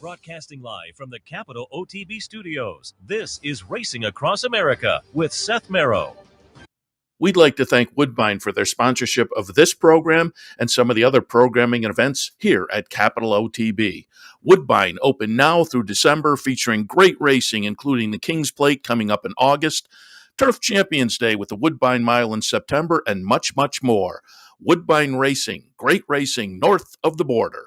Broadcasting live from the Capital OTB studios, this is Racing Across America with Seth Merrow. We'd like to thank Woodbine for their sponsorship of this program and some of the other programming and events here at Capital OTB. Woodbine open now through December, featuring great racing, including the King's Plate coming up in August, Turf Champions Day with the Woodbine Mile in September, and much, much more. Woodbine Racing, great racing north of the border.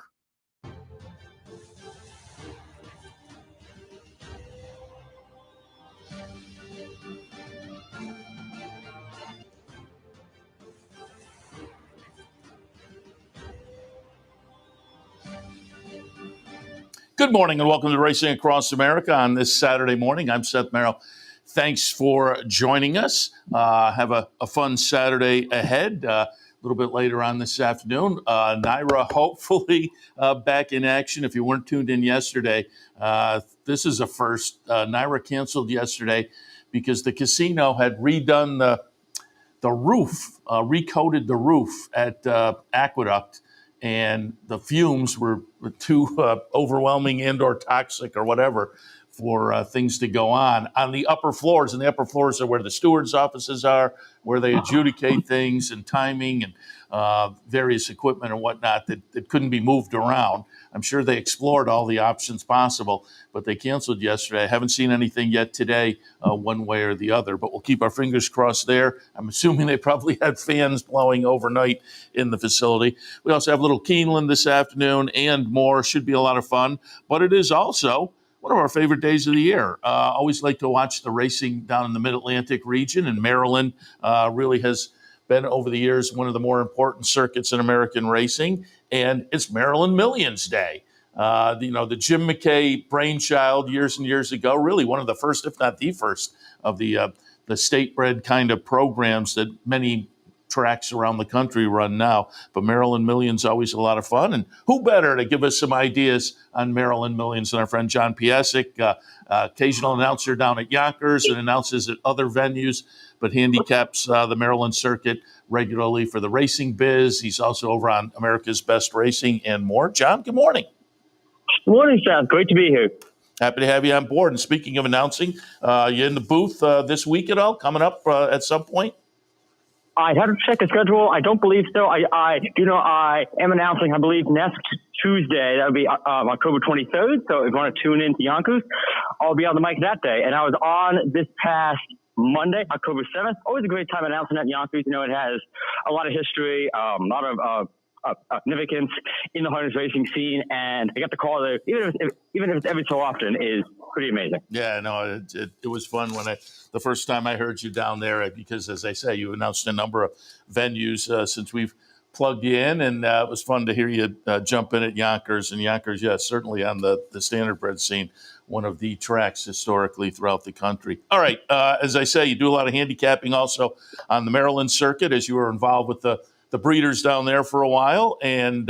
Good morning and welcome to Racing Across America on this Saturday morning. I'm Seth Merrow. Thanks for joining us. Have a fun Saturday ahead. A little bit later on this afternoon, NYRA hopefully back in action. If you weren't tuned in yesterday, this is a first. NYRA canceled yesterday because the casino had redone the roof, recoated the roof at Aqueduct. And the fumes were too overwhelming and or toxic or whatever for things to go on the upper floors. And the upper floors are where the stewards' offices are, where they adjudicate things and timing and various equipment and whatnot that couldn't be moved around. I'm sure they explored all the options possible, but they canceled yesterday. I haven't seen anything yet today, one way or the other, but we'll keep our fingers crossed there. I'm assuming they probably had fans blowing overnight in the facility. We also have Little Keeneland this afternoon and more. Should be a lot of fun, but it is also one of our favorite days of the year. Always like to watch the racing down in the Mid-Atlantic region, and Maryland really has been over the years one of the more important circuits in American racing, and it's Maryland Millions Day. The Jim McKay brainchild years and years ago, really one of the first, if not the first, of the state-bred kind of programs that many tracks around the country run now. But Maryland Millions always a lot of fun, and who better to give us some ideas on Maryland Millions than our friend John Piassek, occasional announcer down at Yonkers and announces at other venues, but handicaps the Maryland circuit regularly for the racing biz. He's also over on America's Best Racing and more. John, good morning. Good morning, Seth. Great to be here. Happy to have you on board. And speaking of announcing, you in the booth this week at all, coming up at some point? I had to check the schedule. I don't believe so. I am announcing, I believe, next Tuesday. That would be October 23rd. So if you want to tune in to Yonkers, I'll be on the mic that day. And I was on this past Monday, October 7th. Always a great time announcing at Yonkers. It has a lot of history, a lot of significance in the harness racing scene, and I got the call there, even if it's every so often, is pretty amazing. Yeah, no, it was fun when the first time I heard you down there, because as I say, you announced a number of venues since we've plugged you in, and it was fun to hear you jump in at Yonkers. And Yonkers, yes, certainly on the standardbred scene, one of the tracks historically throughout the country. All right, as I say, you do a lot of handicapping also on the Maryland circuit, as you were involved with the breeders down there for a while, and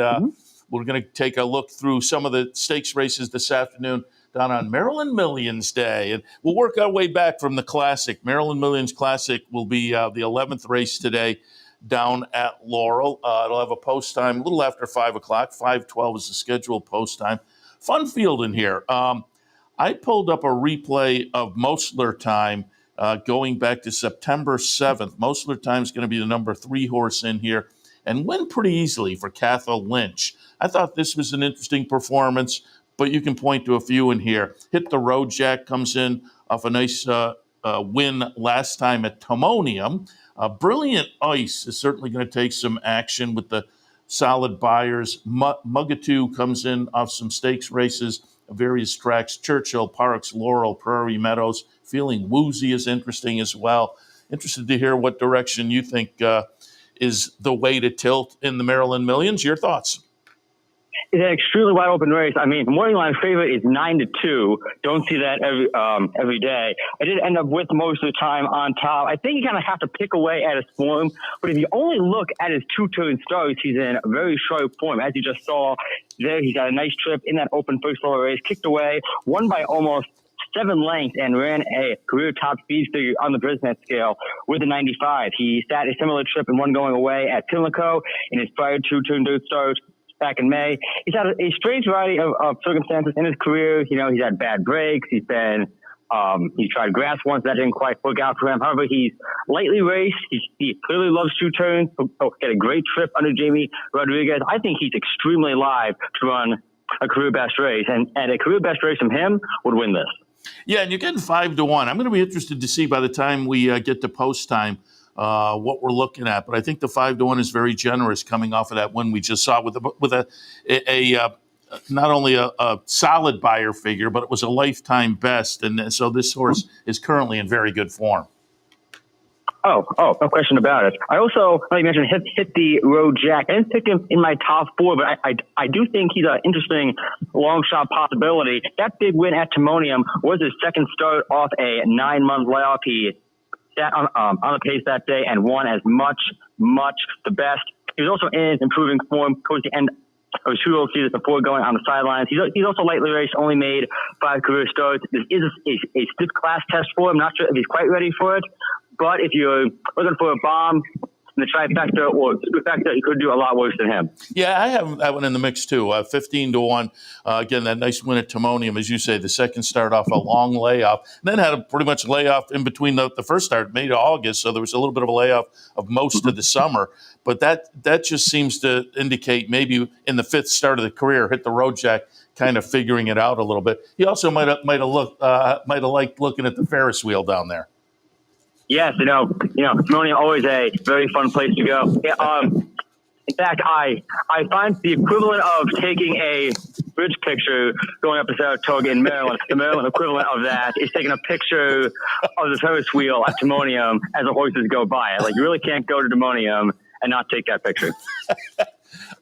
we're going to take a look through some of the stakes races this afternoon down on Maryland Millions Day, and we'll work our way back from the Classic. Maryland Millions Classic will be the 11th race today down at Laurel. It'll have a post time a little after 5 o'clock. 5:12 is the scheduled post time. Fun field in here. I pulled up a replay of Mosler time going back to September 7th. Mosler time is going to be the number 3 horse in here and win pretty easily for Cathal Lynch. I thought this was an interesting performance, but you can point to a few in here. Hit the Road Jack comes in off a nice win last time at Timonium. Brilliant Ice is certainly going to take some action with the solid buyers. Mugatoo comes in off some stakes races, various tracks. Churchill, Parks, Laurel, Prairie Meadows. Feeling Woozy is interesting as well. Interested to hear what direction you think is the way to tilt in the Maryland Millions. Your thoughts? It's an extremely wide open race. I mean, morning line favorite is 9-2. Don't see that every day. I did end up with most of the time on top. I think you kind of have to pick away at his form, but if you only look at his two-turn starts, he's in a very sharp form. As you just saw there, he's got a nice trip in that open first lower race, kicked away, won by almost 7 lengths, and ran a career top speed figure on the Brisnet scale with a 95. He sat a similar trip and one going away at Pimlico in his prior two-turn dirt start. back in May. He's had a strange variety of circumstances in his career. You know, he's had bad breaks. He's tried grass once. That didn't quite work out for him. However, he's lightly raced. He clearly loves two turns. Had a great trip under Jamie Rodriguez. I think he's extremely live to run a career best race, and a career best race from him would win this. Yeah, and you're getting 5-1. I'm going to be interested to see by the time we get to post time what we're looking at. But I think the 5-1 is very generous coming off of that win we just saw with a not only a solid buyer figure, but it was a lifetime best. And so this horse is currently in very good form. Oh, no question about it. I also, like you mentioned, hit the road jack. I didn't pick him in my top four, but I do think he's an interesting long shot possibility. That big win at Timonium was his second start off a 9-month layoff. He sat on the pace that day and won as much the best. He was also in his improving form towards the end of his two-year-old season before going on the sidelines. He's also lightly raced, only made 5 career starts. This is a stiff class test for him. Not sure if he's quite ready for it. But if you're looking for a bomb in the trifecta or superfecta, you could do a lot worse than him. Yeah, I have that one in the mix too. 15-1. Again, that nice win at Timonium, as you say, the second start off a long layoff. And then had a pretty much layoff in between the first start, May to August. So there was a little bit of a layoff of most of the summer. But that just seems to indicate maybe in the 5th start of the career, hit the road jack, kind of figuring it out a little bit. He also might have liked looking at the Ferris wheel down there. Yes, Timonium always a very fun place to go. Yeah, in fact, I find the equivalent of taking a bridge picture going up to Saratoga in Maryland, the Maryland equivalent of that is taking a picture of the Ferris wheel at Timonium as the horses go by. Like, you really can't go to Timonium and not take that picture.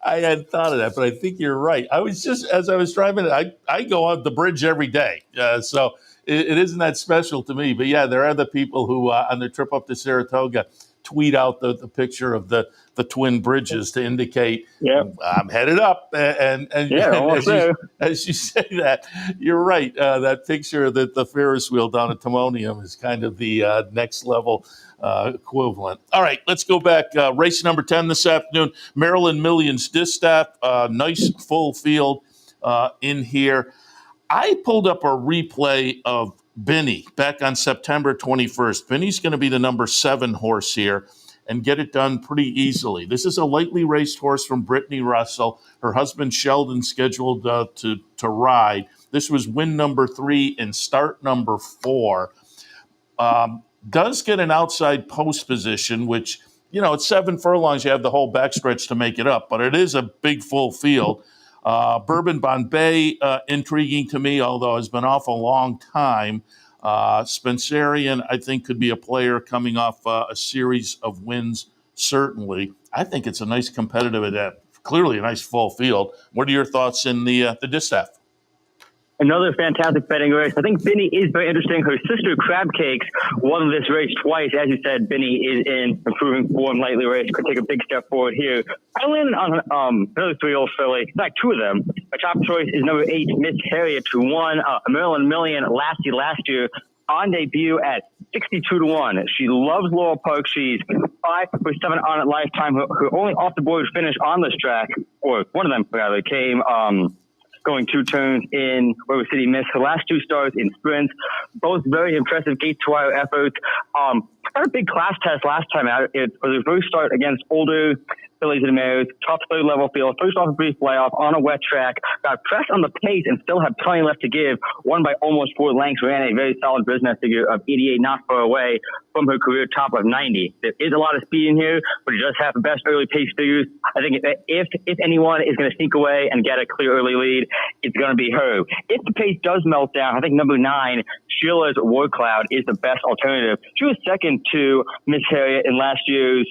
I hadn't thought of that, but I think you're right. I was just, as I was driving, I go on the bridge every day. So it isn't that special to me. But yeah, there are the people who on their trip up to Saratoga tweet out the picture of the twin bridges to indicate I'm headed up. And as you say that, you're right. That picture of the Ferris wheel down at Timonium is kind of the next level equivalent. All right, let's go back. Race number 10 this afternoon, Maryland Millions Distaff. Nice full field in here. I pulled up a replay of Binney back on September 21st. Binney's going to be the number 7 horse here and get it done pretty easily. This is a lightly raced horse from Brittany Russell. Her husband Sheldon scheduled to ride. This was win number 3 and start number 4. Does get an outside post position, which, it's 7 furlongs. You have the whole backstretch to make it up, but it is a big full field. Bourbon Bombay, intriguing to me, although has been off a long time. Spencerian, I think, could be a player coming off a series of wins, certainly. I think it's a nice competitive event. Clearly a nice full field. What are your thoughts in the distaff? Another fantastic betting race. I think Binney is very interesting. Her sister Crab Cakes won this race twice. As you said, Binney is in improving form, lightly raced. Could take a big step forward here. I landed on another 3-year-old filly. In fact, 2 of them. My top choice is number 8, Miss Harriet, who won a Maryland Million last year on debut at 62-1. She loves Laurel Park. She's 5 for 7 on at lifetime. Her only off the board finish on this track, or one of them rather, came going 2 turns in River City Miss. Her last 2 starts in sprints, both very impressive gate-to-wire efforts. Got a big class test last time out. It was her first start against older fillies and mares, top 3rd level field, first off a brief layoff on a wet track, got pressed on the pace and still had plenty left to give, won by almost 4 lengths, ran a very solid business figure of 88, not far away from her career top of 90. There is a lot of speed in here, but she does have the best early pace figures. I think if anyone is going to sneak away and get a clear early lead, it's going to be her. If the pace does melt down, I think number 9, Sheila's War Cloud, is the best alternative. She was second to Miss Harriet in last year's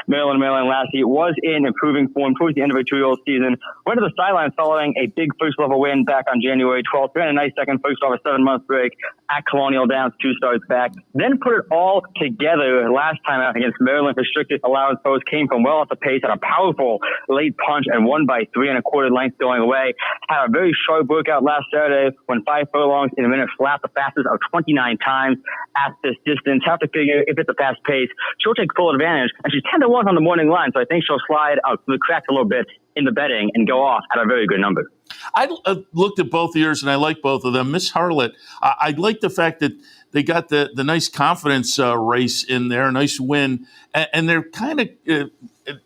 Maryland last year. Was in improving form towards the end of her 2-year-old season. Went to the sideline following a big first-level win back on January 12th. Ran a nice second first off a 7-month break at Colonial Downs, 2 starts back. Then put it all together last time out against Maryland. Her strictest allowance post came from well off the pace, had a powerful late punch and won by 3 1/4 lengths going away. Had a very sharp workout last Saturday when 5 furlongs in a minute flat, the fastest of 29 times at this distance. Have to figure if it's a fast pace, she'll take full advantage. And she's 10-1 on the morning line, so I think she'll slide out to the cracks a little bit in the betting and go off at a very good number. I looked at both years, and I like both of them. Miss Harlot, I like the fact that they got the nice confidence race in there, a nice win, and they're kind of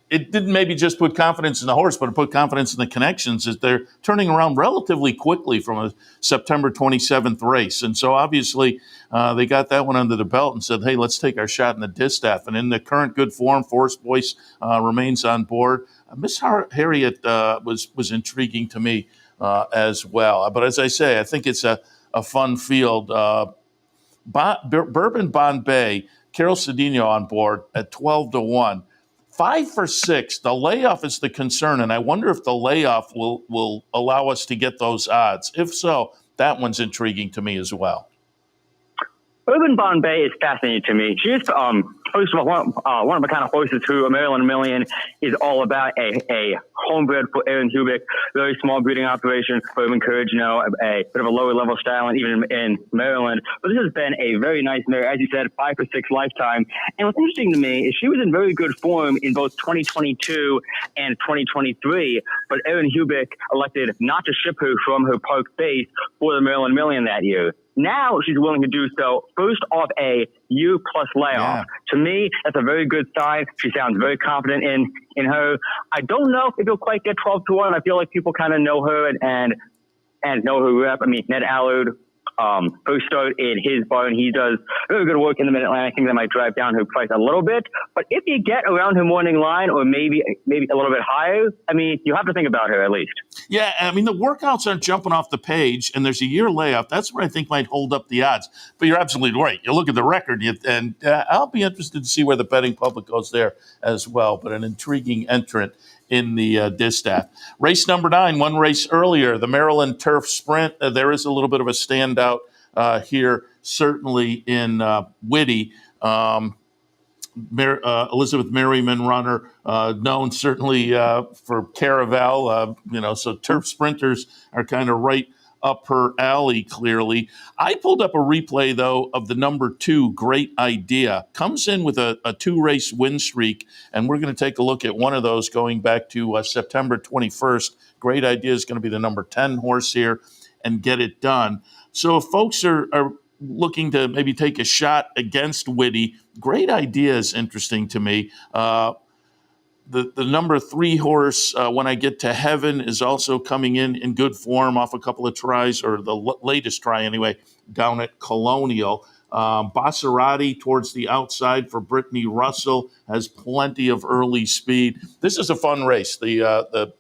it didn't maybe just put confidence in the horse, but it put confidence in the connections that they're turning around relatively quickly from a September 27th race. And so obviously they got that one under the belt and said, hey, let's take our shot in the distaff. And in the current good form, Forest Voice remains on board. Miss Harriet was intriguing to me as well. But as I say, I think it's a fun field. Bourbon Bombay, Carol Cedeno on board at 12-1. 5 for 6. The layoff is the concern, and I wonder if the layoff will allow us to get those odds. If so, that one's intriguing to me as well. Urban Bombay is fascinating to me. She's, first of all, one of the kind of horses who a Maryland Million is all about. A homebred for Aaron Hubick, very small breeding operation for Urban Courage, a bit of a lower level style, and even in Maryland. But this has been a very nice mare, as you said, 5 for 6 lifetime. And what's interesting to me is she was in very good form in both 2022 and 2023, but Aaron Hubick elected not to ship her from her park base for the Maryland Million that year. Now she's willing to do so first off a year-plus layoff. Yeah. To me, that's a very good sign. She sounds very confident in her. I don't know if he'll quite get 12-1. I feel like people kind of know her and know her rep. I mean, Ned Allard first start in his barn. He does very good work in the Mid-Atlantic. I think that might drive down her price a little bit. But if you get around her morning line or maybe a little bit higher, I mean, you have to think about her at least. Yeah, I mean, the workouts aren't jumping off the page, and there's a year layoff. That's what I think might hold up the odds. But you're absolutely right. You look at the record, and I'll be interested to see where the betting public goes there as well. But an intriguing entrant in the distaff. Race number 9, one race earlier, the Maryland Turf Sprint. There is a little bit of a standout here, certainly in Whitty. Elizabeth Merriman runner, known certainly for Caravel, so turf sprinters are kind of right up her alley, clearly. I pulled up a replay, though, of the number 2, Great Idea. Comes in with a 2-race win streak, and we're going to take a look at one of those going back to September 21st. Great Idea is going to be the number 10 horse here and get it done. So if folks are looking to maybe take a shot against Whitty, Great Idea is interesting to me. The number 3 horse, When I Get to Heaven, is also coming in good form off a couple of tries, or the latest try anyway, down at Colonial. Basarati towards the outside for Brittany Russell has plenty of early speed. This is a fun race, the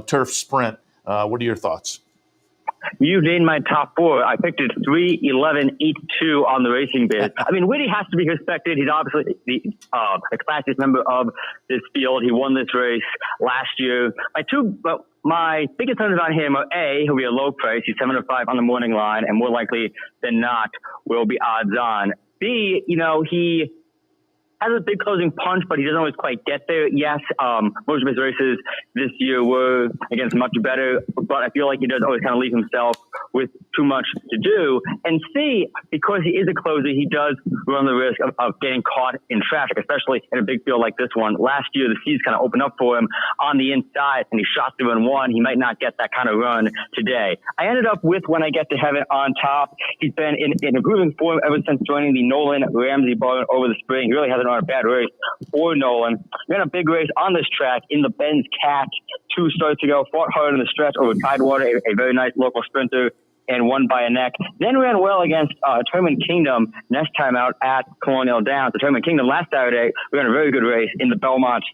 Turf Sprint. What are your thoughts? You named my top 4. I picked it 3, 11, 8, 2 on the racing bid. I mean, Whitty has to be respected. He's obviously the classiest member of this field. He won this race last year. My biggest concerns on him are A, he'll be a low price. He's 7-5 on the morning line, and more likely than not will be odds on. B, he has a big closing punch, but he doesn't always quite get there. Yes, most of his races this year were against much better, but I feel like he does always kind of leave himself with too much to do. And C, because he is a closer, he does run the risk of getting caught in traffic, especially in a big field like this one. Last year, the seas kind of opened up for him on the inside, and he shot through and won. He might not get that kind of run today. I ended up with When I Get to Heaven on top. He's been in improving form ever since joining the Nolan Ramsey barn over the spring. He really hasn't run a bad race for Nolan. We had a big race on this track in the Ben's Cat 2 starts ago. Fought hard in the stretch over Tidewater, a very nice local sprinter, and won by a neck. Then ran well against Tournament Kingdom next time out at Colonial Downs. The Tournament Kingdom last Saturday, we ran a very good race in the Belmont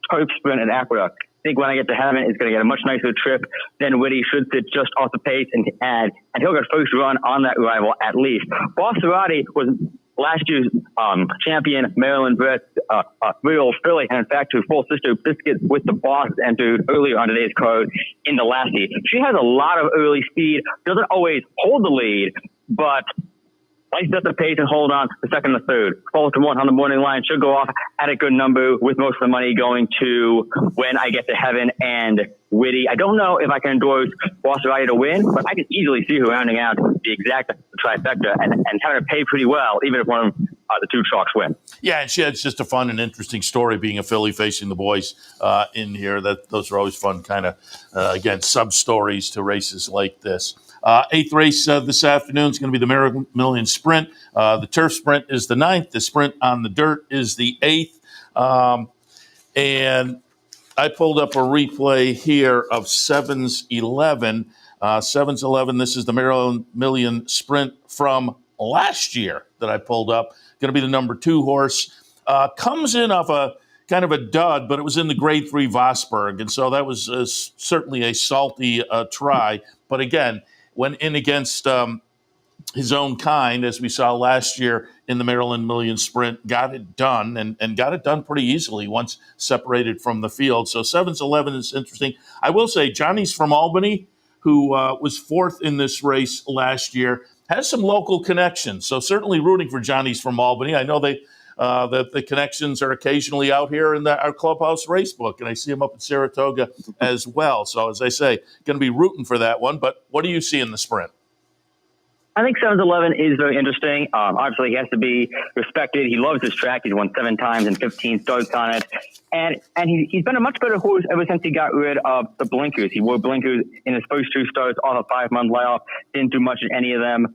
Turf Sprint at Aqueduct. I think When I Get to Heaven is going to get a much nicer trip than Whitty. Should sit just off the pace, and he'll get first run on that rival at least. Basarati was last year's champion, Maryland bred real filly, and in fact her full sister Biscuit with the Boss entered earlier on today's card in the Lassie. She has a lot of early speed, doesn't always hold the lead, but likes to set the pace and hold on the second and the third. 12-1 on the morning line, should go off at a good number, with most of the money going to When I Get to Heaven and Whitty. I don't know if I can endorse Basarati to win, but I can easily see her rounding out the exact trifecta and having to pay pretty well, even if one of the 2 chalks win. Yeah, and it's just a fun and interesting story being a Philly facing the boys in here. Those are always fun kind of, again, sub-stories to races like this. Eighth race this afternoon is going to be the Mega Millions Sprint. The turf sprint is the 9th. The sprint on the dirt is the 8th. And I pulled up a replay here of 7's 11. 7's 11, this is the Mega Millions Sprint from last year that I pulled up. Going to be the number 2 horse. Comes in off a kind of a dud, but it was in the Grade 3 Vosburg. And so that was certainly a salty try. But again, went in against his own kind, as we saw last year in the Maryland Million Sprint, got it done and got it done pretty easily once separated from the field. So 7's 11 is interesting. I will say Johnny's from Albany, who was 4th in this race last year, has some local connections. So certainly rooting for Johnny's from Albany. I know that the connections are occasionally out here in our clubhouse race book, and I see them up in Saratoga as well. So as I say, going to be rooting for that one. But what do you see in the sprint? I think 7's 11 is very interesting. Obviously, he has to be respected. He loves this track. He's won 7 times and 15 starts on it. And he's been a much better horse ever since he got rid of the blinkers. He wore blinkers in his first 2 starts off a 5-month layoff. Didn't do much in any of them.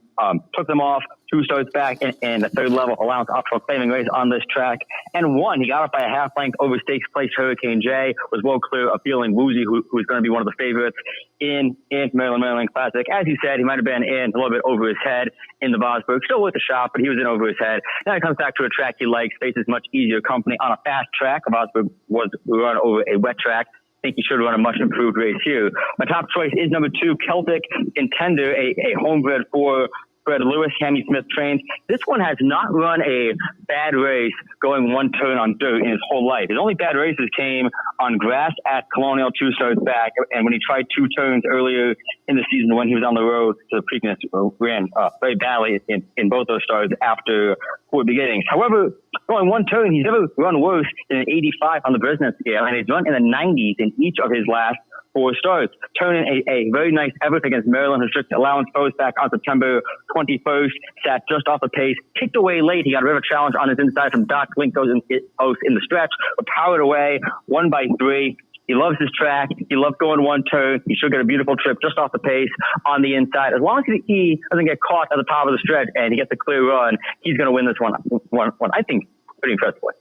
Took them off, 2 starts back in the 3rd level allowance optional claiming race on this track, and won. He got up by a half length over stakes place Hurricane J, was well clear of Feeling Woozy, who was going to be one of the favorites in Maryland Classic. As you said, he might have been in a little bit over his head in the Vosburg. Still worth a shot, but he was in over his head. Now he comes back to a track he likes, faces much easier company on a fast track. Vosburg was run over a wet track. I think he should run a much improved race here. My top choice is number 2, Celtic Contender, a homebred for Fred Lewis, Hammy Smith trains. This one has not run a bad race going 1 turn on dirt in his whole life. His only bad races came on grass at Colonial 2 starts back, and when he tried 2 turns earlier in the season when he was on the road to the Preakness, ran very badly in both those starts after poor beginnings. However, going 1 turn, he's never run worse than an 85 on the business scale, and he's run in the 90s in each of his last 4 starts, turning a very nice effort against Maryland restricted allowance goes back on September 21st, sat just off the pace, kicked away late. He got a river challenge on his inside from Doc Link goes in the stretch, but powered away, won by 3. He loves his track. He loves going 1 turn. He should get a beautiful trip just off the pace on the inside. As long as he doesn't get caught at the top of the stretch and he gets a clear run, he's going to win this one, I think, pretty impressively.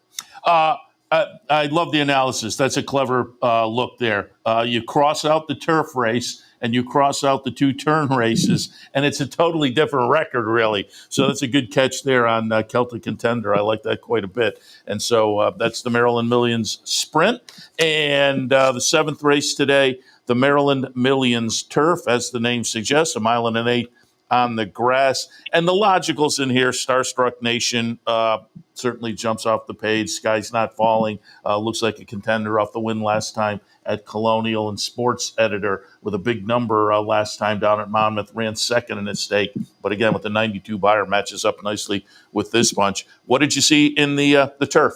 I love the analysis. That's a clever look there. You cross out the turf race and you cross out the 2 turn races, and it's a totally different record, really. So that's a good catch there on Celtic Contender. I like that quite a bit. And so that's the Maryland Millions Sprint. And the 7th race today, the Maryland Millions Turf, as the name suggests, 1 mile and an 1/8 on the grass. And the logicals in here, Starstruck Nation certainly jumps off the page. Sky's Not Falling looks like a contender off the win last time at Colonial, and Sports Editor with a big number last time down at Monmouth, ran 2nd in his stake. But again, with the 92 buyer, matches up nicely with this bunch. What did you see in the turf?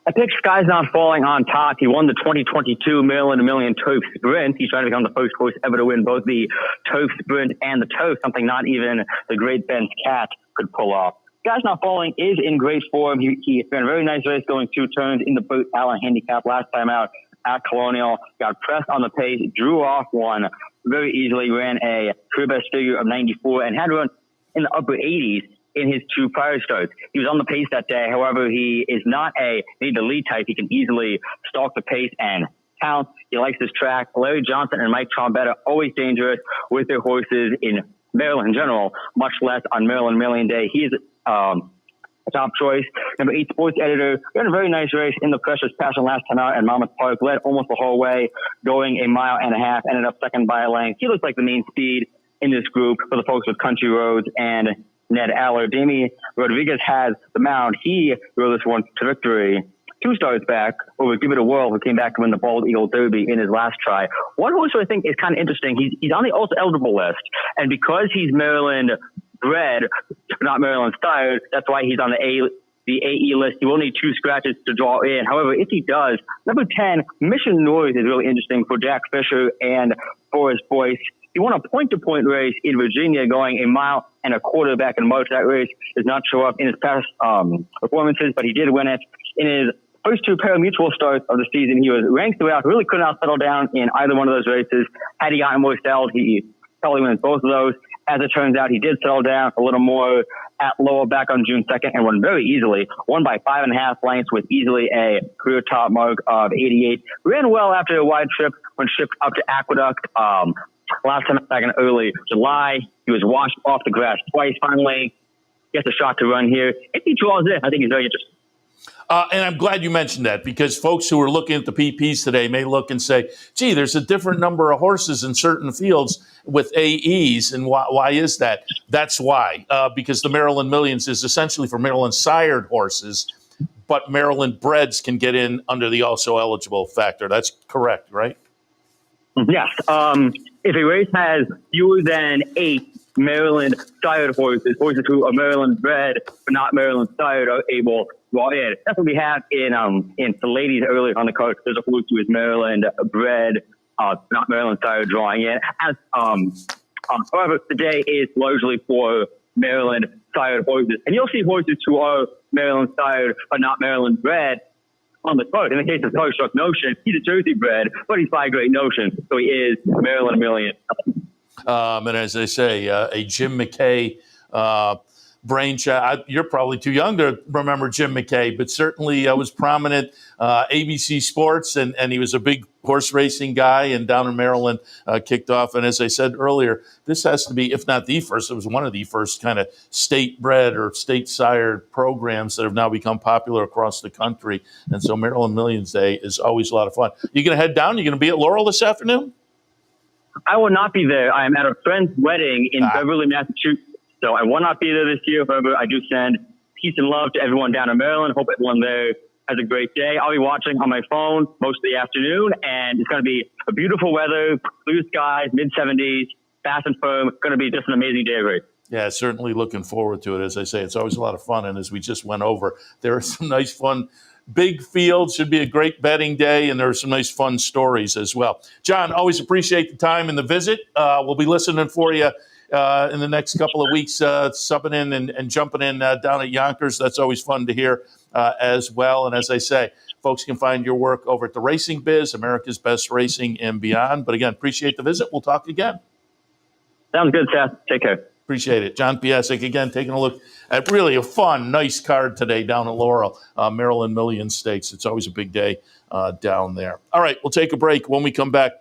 I picked Sky's Not Falling on top. He won the 2022 Maryland Million Turf Sprint. He's trying to become the first horse ever to win both the Turf Sprint and the Turf, something not even the Great Ben's Cat could pull off. Sky's Not Falling is in great form. He ran a very nice race going 2 turns in the Burt Allen handicap last time out at Colonial. Got pressed on the pace, drew off one very easily, ran a career best figure of 94 and had run in the upper 80s in his 2 prior starts. He was on the pace that day. However, he is not a need to lead type. He can easily stalk the pace and count. He likes his track. Larry Johnson and Mike Trombetta, always dangerous with their horses in Maryland in general, much less on Maryland Million Day. He is a top choice. Number 8, Sports Editor, ran a very nice race in the Precious Passion last time out at Monmouth Park, led almost the whole way, going 1.5 miles, ended up 2nd by a length. He looks like the main speed in this group for the folks with Country Roads and Ned Aller. Damien Rodriguez has the mount. He rode this one to victory 2 starts back over Give It a Whirl, who came back to win the Bald Eagle Derby in his last try. One horse who I think is kind of interesting, he's on the also eligible list, and because he's Maryland bred, not Maryland styled, that's why he's on the AE list. He will need 2 scratches to draw in. However, if he does, number 10, Mission Noise is really interesting for Jack Fisher and Forrest Boyce. He won a point-to-point race in Virginia, going a mile and a quarter back in March. That race does not show up in his past performances, but he did win it. In his first two pari-mutuel starts of the season, he was ranked throughout, really could not settle down in either one of those races. Had he gotten more settled, he probably wins both of those. As it turns out, he did settle down a little more at Lowell back on June 2nd and won very easily. Won by 5.5 lengths with easily a career top mark of 88. Ran well after a wide trip when shipped up to Aqueduct. Last time back in early July, he was washed off the grass twice. Finally gets a shot to run here. If he draws it, I think he's very interesting. And I'm glad you mentioned that, because folks who are looking at the PPs today may look and say, gee, there's a different number of horses in certain fields with AEs. And why is that? That's why. Because the Maryland Millions is essentially for Maryland sired horses, but Maryland breds can get in under the also eligible factor. That's correct, right? Yes. If a race has fewer than 8 Maryland sired horses who are Maryland bred but not Maryland sired, are able to draw in. That's what we have in the ladies earlier on the card. There's a horse who is Maryland bred, not Maryland sired, drawing in. However, today is largely for Maryland sired horses, and you'll see horses who are Maryland sired but not Maryland bred on the card. In the case of Starstruck Notion, he's a Jersey bred, but he's by Great Notion, so he is Maryland Million. And as I say, a Jim McKay brainchild. You're probably too young to remember Jim McKay, but certainly was prominent ABC Sports, and he was a big horse racing guy, and down in Maryland kicked off. And as I said earlier, this has to be, if not the first, it was one of the first kind of state-bred or state-sired programs that have now become popular across the country. And so Maryland Millions Day is always a lot of fun. You going to head down? You going to be at Laurel this afternoon? I will not be there. I am at a friend's wedding in Beverly, Massachusetts. So I will not be there this year. However, I do send peace and love to everyone down in Maryland. Hope everyone there has a great day. I'll be watching on my phone most of the afternoon, and it's going to be a beautiful weather, blue skies, mid-70s, fast and firm. It's going to be just an amazing day, Ray. Yeah, certainly looking forward to it. As I say, it's always a lot of fun. And as we just went over, there are some nice, fun, big fields. Should be a great betting day, and there are some nice, fun stories as well. John, always appreciate the time and the visit. We'll be listening for you in the next couple of weeks, subbing in and jumping in down at Yonkers. That's always fun to hear as well. And as I say, folks can find your work over at the Racing Biz, America's Best Racing and beyond. But again, appreciate the visit. We'll talk again. Sounds good, Seth. Take care. Appreciate it. John Piassek, again, taking a look at really a fun, nice card today down at Laurel, Maryland Million Stakes. It's always a big day down there. All right, we'll take a break. When we come back,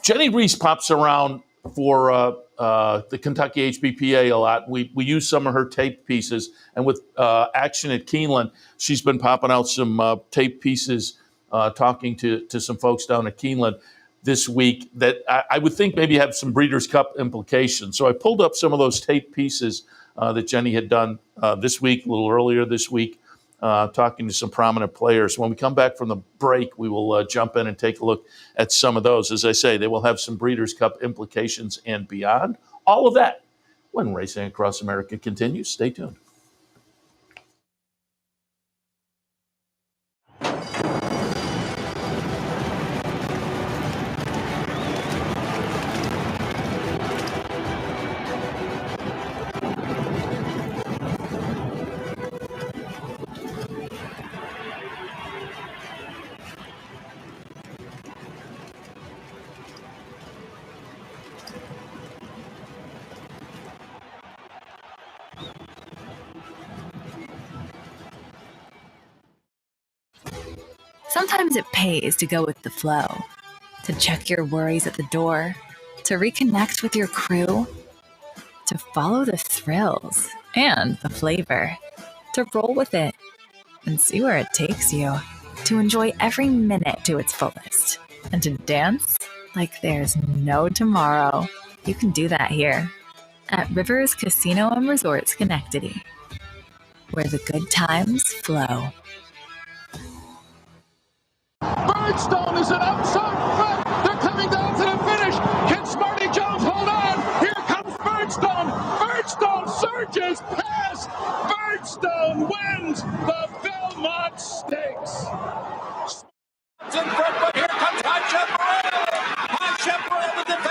Jenny Reese pops around for the Kentucky HBPA a lot. We use some of her tape pieces, and with action at Keeneland, she's been popping out some tape pieces, talking to some folks down at Keeneland this week that I would think maybe have some Breeders' Cup implications. So I pulled up some of those tape pieces that Jenny had done this week, a little earlier this week, talking to some prominent players. When we come back from the break, we will jump in and take a look at some of those. As I say, they will have some Breeders' Cup implications and beyond. All of that when Racing Across America continues. Stay tuned. Sometimes it pays to go with the flow, to check your worries at the door, to reconnect with your crew, to follow the thrills and the flavor, to roll with it and see where it takes you, to enjoy every minute to its fullest, and to dance like there's no tomorrow. You can do that here at Rivers Casino and Resort Schenectady, where the good times flow. Birdstone is an outside threat. They're coming down to the finish. Can Smarty Jones hold on? Here comes Birdstone. Birdstone surges past. Birdstone wins the Belmont Stakes. In front, but here comes Hot Chaparral. Hot Chaparral with the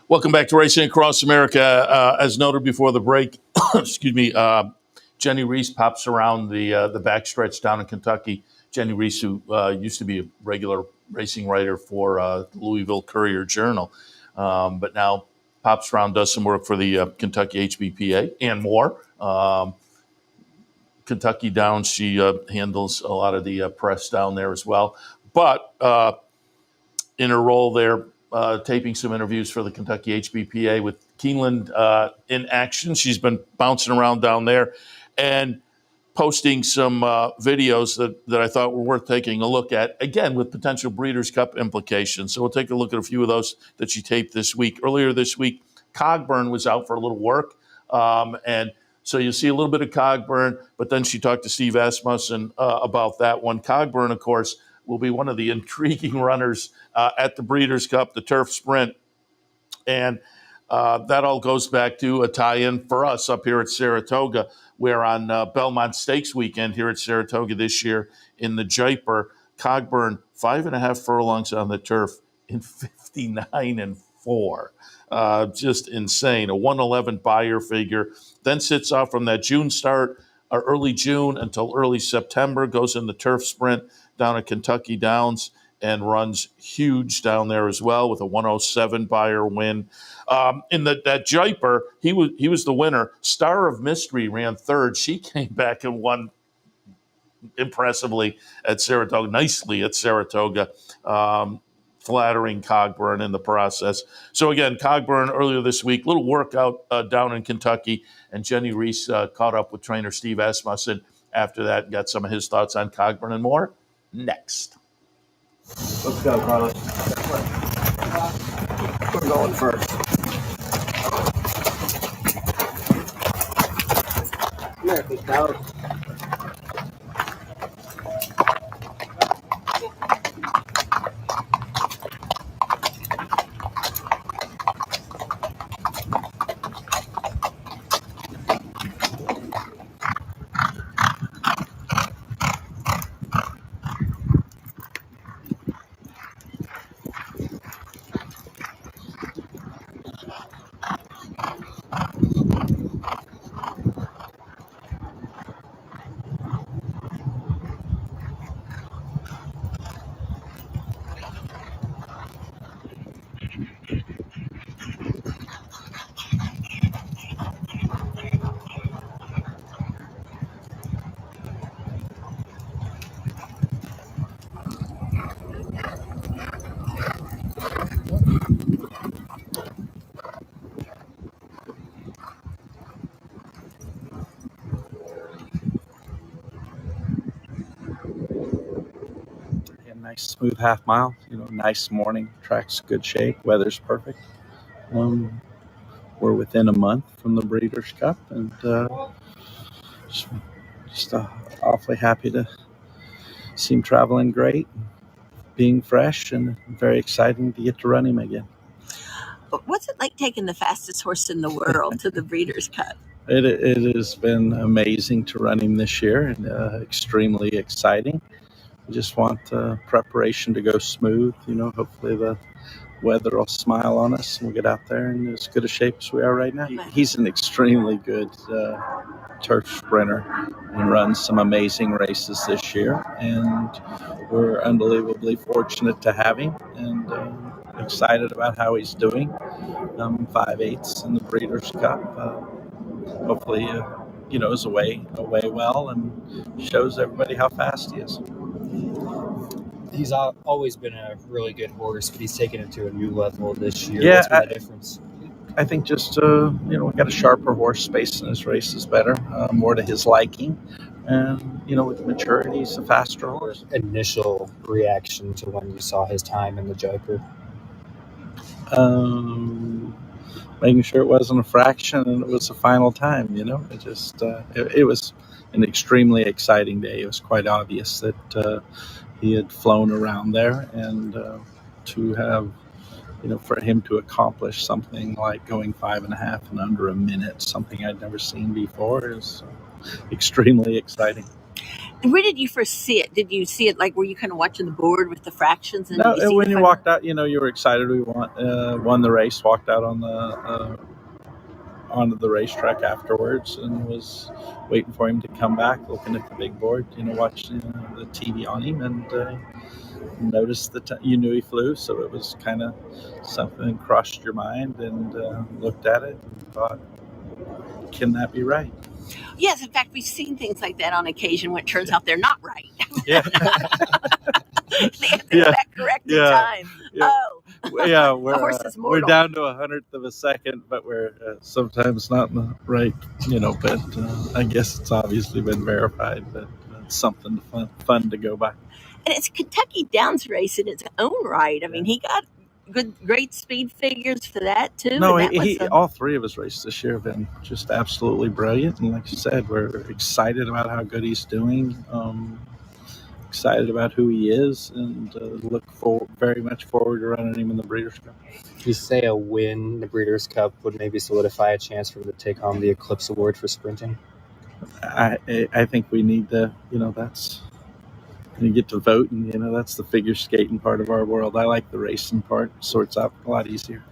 Welcome back to Racing Across America. As noted before the break, excuse me, Jenny Reese pops around the backstretch down in Kentucky. Jenny Reese, who used to be a regular racing writer for the Louisville Courier-Journal, but now pops around, does some work for the Kentucky HBPA and more. Kentucky Downs, she handles a lot of the press down there as well. But in her role there, taping some interviews for the Kentucky HBPA with Keeneland in action. She's been bouncing around down there and posting some videos that I thought were worth taking a look at, again, with potential Breeders' Cup implications. So we'll take a look at a few of those that she taped this week. Earlier this week, Cogburn was out for a little work, and so you'll see a little bit of Cogburn, but then she talked to Steve Amuusen about that one. Cogburn, of course, will be one of the intriguing runners at the Breeders' Cup, the Turf Sprint. And that all goes back to a tie-in for us up here at Saratoga, where on Belmont Stakes weekend here at Saratoga this year in the Jaipur, Cogburn 5.5 furlongs on the turf in 59-4. Just insane. A 111 buyer figure. Then sits off from that June start, or early June until early September, goes in the Turf Sprint down at Kentucky Downs and runs huge down there as well with a 107 buyer win. In that Jaipur, he was the winner. Star of Mystery ran third. She came back and won impressively at Saratoga, nicely at Saratoga, flattering Cogburn in the process. So again, Cogburn earlier this week, little workout down in Kentucky, and Jenny Reese caught up with trainer Steve Amuusen after that, got some of his thoughts on Cogburn and more next. Let's go, Carlos. We're going first. America's Dowd. Nice smooth half mile, nice morning, track's good shape, weather's perfect. We're within a month from the Breeders' Cup, and just awfully happy to see him traveling great, being fresh, and very exciting to get to run him again. But what's it like taking the fastest horse in the world to the Breeders' Cup? It has been amazing to run him this year, and extremely exciting. We just want preparation to go smooth. Hopefully the weather will smile on us and we'll get out there in as good a shape as we are right now. He's an extremely good turf sprinter and runs some amazing races this year. And we're unbelievably fortunate to have him and excited about how he's doing. 5/8 in the Breeders' Cup. Hopefully, is away well and shows everybody how fast he is. He's always been a really good horse, but he's taken it to a new level this year. Yeah, what's been the difference? I think just, we got a sharper horse, space in his races better, more to his liking. And, with maturity, he's a faster horse. Initial reaction to when you saw his time in the Jaipur? Making sure it wasn't a fraction and it was a final time, It just, it was an extremely exciting day. It was quite obvious that he had flown around there, and to have, for him to accomplish something like going 5.5 in under a minute, something I'd never seen before, is extremely exciting. Where did you first see it? Did you see it were you kind of watching the board with the fractions? And No, did you see when the you final? walked out, you were excited. We won the race. Walked out on the onto the racetrack afterwards, and was waiting for him to come back. Looking at the big board, watching the TV on him, and noticed that you knew he flew. So it was kind of something that crossed your mind, and looked at it and thought, "Can that be right?" Yes, in fact, we've seen things like that on occasion when it turns out they're not right. Yeah. They have to go back correct in time. Yeah. Oh, Yeah, the horse is we're mortal. down to 100th of a second, but we're sometimes not in the right, but I guess it's obviously been verified, but it's something fun to go by. And it's a Kentucky Downs race in its own right. I mean, he got great speed figures for that too. No, And all three of his races this year have been just absolutely brilliant, and like you said, we're excited about how good he's doing. Excited about who he is, and look very much forward to running him in the Breeders' Cup. You say a win in the Breeders' Cup would maybe solidify a chance for him to take home the Eclipse Award for sprinting? I think we need to, that's, you get to vote, and that's the figure skating part of our world. I like the racing part; it sorts out a lot easier.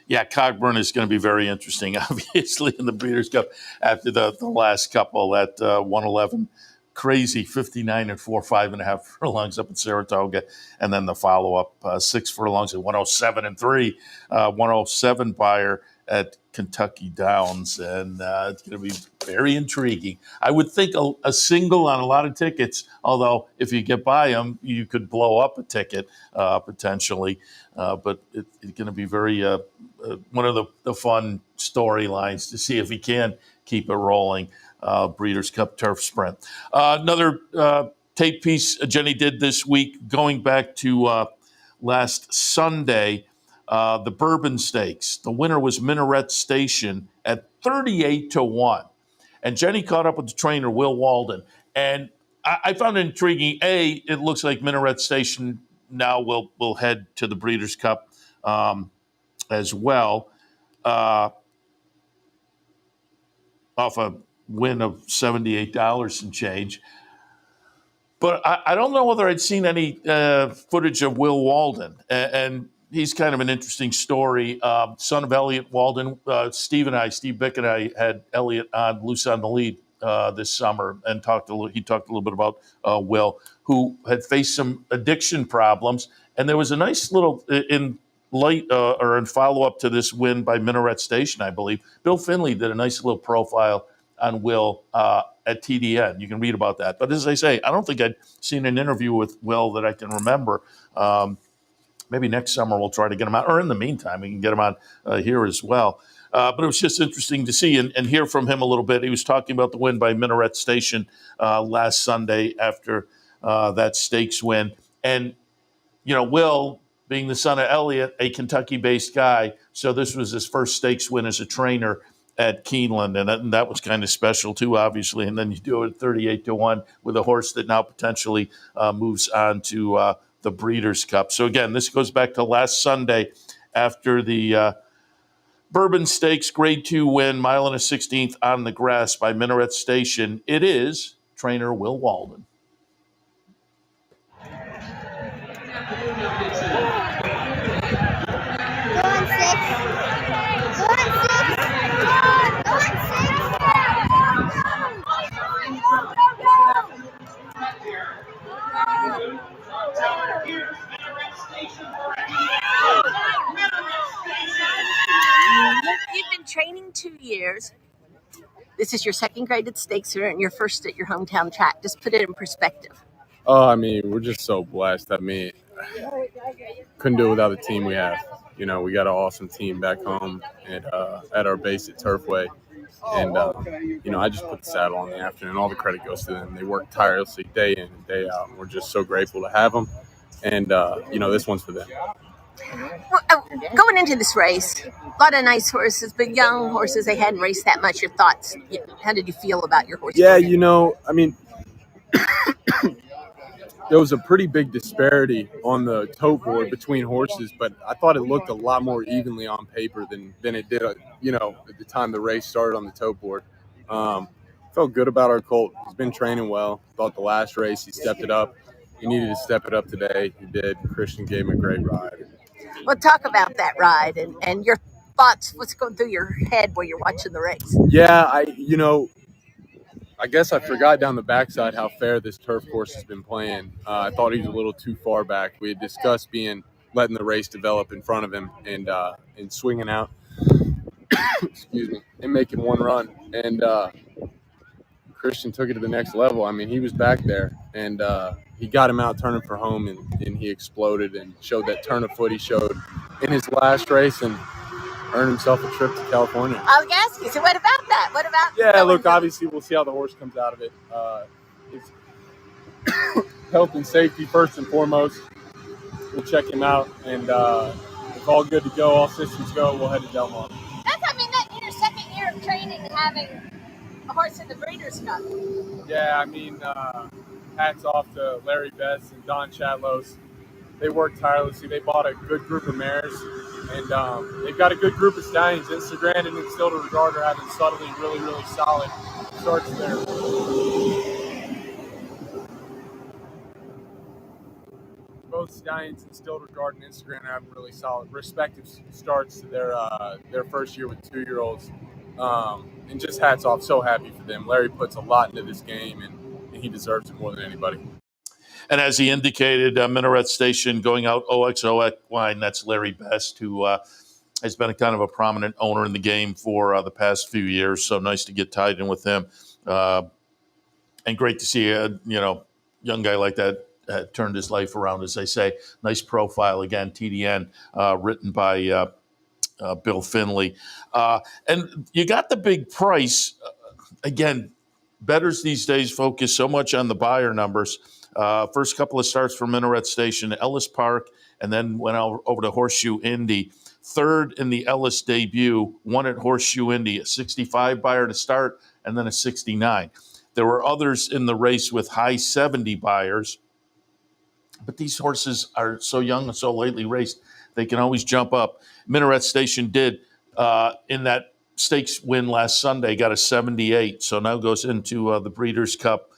Yeah, Cogburn is going to be very interesting, obviously, in the Breeders' Cup after the last couple at 111. Crazy 59 and 4, 5.5 furlongs up at Saratoga, and then the follow-up 6 furlongs at 107 and 3, 107 buyer at Kentucky Downs, and it's going to be very intriguing. I would think a single on a lot of tickets, although if you get by them, you could blow up a ticket potentially, but it's going to be very one of the fun storylines to see if he can keep it rolling. Breeders' Cup Turf Sprint. Another tape piece Jenny did this week, going back to last Sunday, the Bourbon Stakes. The winner was Minaret Station at 38-1. And Jenny caught up with the trainer, Will Walden. And I found it intriguing. It looks like Minaret Station now will head to the Breeders' Cup as well, off a win of $78 and change. But I don't know whether I'd seen any footage of Will Walden. And he's kind of an interesting story. Son of Elliot Walden. Steve Bick and I had Elliot on Loose on the Lead this summer, and he talked a little bit about Will, who had faced some addiction problems. And there was a nice little, in follow-up to this win by Minaret Station, I believe, Bill Finley did a nice little profile on Will at TDN. You can read about that. But as I say, I don't think I'd seen an interview with Will that I can remember. Maybe next summer we'll try to get him out, or in the meantime, we can get him on here as well. But it was just interesting to see and hear from him a little bit. He was talking about the win by Minaret Station last Sunday after that stakes win. And, Will, being the son of Elliot, a Kentucky-based guy, so this was his first stakes win as a trainer at Keeneland, and that was kind of special too, obviously. And then you do it at 38-1 with a horse that now potentially moves on to the Breeders' Cup. So again, this goes back to last Sunday after the Bourbon Stakes Grade 2 win, 1 1/16 on the grass by Minaret Station. It is trainer Will Walden. You've been training 2 years. This is your second graded stakes and your first at your hometown track. Just put it in perspective. Oh, I mean, we're just so blessed. I mean, couldn't do it without the team we have. We got an awesome team back home at our base at Turfway. And, I just put the saddle on the afternoon. All the credit goes to them. They work tirelessly day in and day out. And we're just so grateful to have them. And, this one's for them. Well, going into this race, a lot of nice horses, but young horses, they hadn't raced that much. Your thoughts, how did you feel about your horse? Yeah, I mean, there was a pretty big disparity on the tote board between horses, but I thought it looked a lot more evenly on paper than it did, at the time the race started on the tote board. felt good about our colt. He's been training well. Thought the last race he stepped it up. He needed to step it up today. He did. Christian gave him a great ride. Well, talk about that ride and your thoughts. What's going through your head while you're watching the race? Yeah, I guess I forgot down the backside how fair this turf course has been playing. I thought he was a little too far back. We had discussed letting the race develop in front of him and swinging out, excuse me, and making one run. And Christian took it to the next level. I mean, he was back there, and he got him out turning for home, and he exploded and showed that turn of foot he showed in his last race and earned himself a trip to California. I'll ask you. So what about that? What about? Yeah, look, obviously we'll see how the horse comes out of it. His health and safety first and foremost. We'll check him out, and if all good to go, all systems go, we'll head to Del Mar. That's your second year of training, having a horse in the Breeders' Cup. Yeah, hats off to Larry Best and Don Chatlos. They worked tirelessly. They bought a good group of mares, and they've got a good group of stallions. Instagram and Instilled Regard are having subtly really, really solid starts there. Both stallions and Instilled Regard and Instagram are having really solid respective starts to their first year with 2-year-olds. And just hats off. So happy for them. Larry puts a lot into this game, and he deserves it more than anybody. And as he indicated, Minaret Station going out OXO Equine, that's Larry Best, who has been a kind of a prominent owner in the game for the past few years. So nice to get tied in with him. And great to see a young guy like that turned his life around, as they say. Nice profile, again, TDN, written by Bill Finley. And you got the big price. Again, bettors these days focus so much on the buyer numbers. First couple of starts for Minaret Station, Ellis Park, and then went over to Horseshoe Indy. Third in the Ellis debut, won at Horseshoe Indy, a 65 buyer to start, and then a 69. There were others in the race with high 70 buyers, but these horses are so young and so lately raced, they can always jump up. Minaret Station did in that stakes win last Sunday, got a 78, so now goes into the Breeders' Cup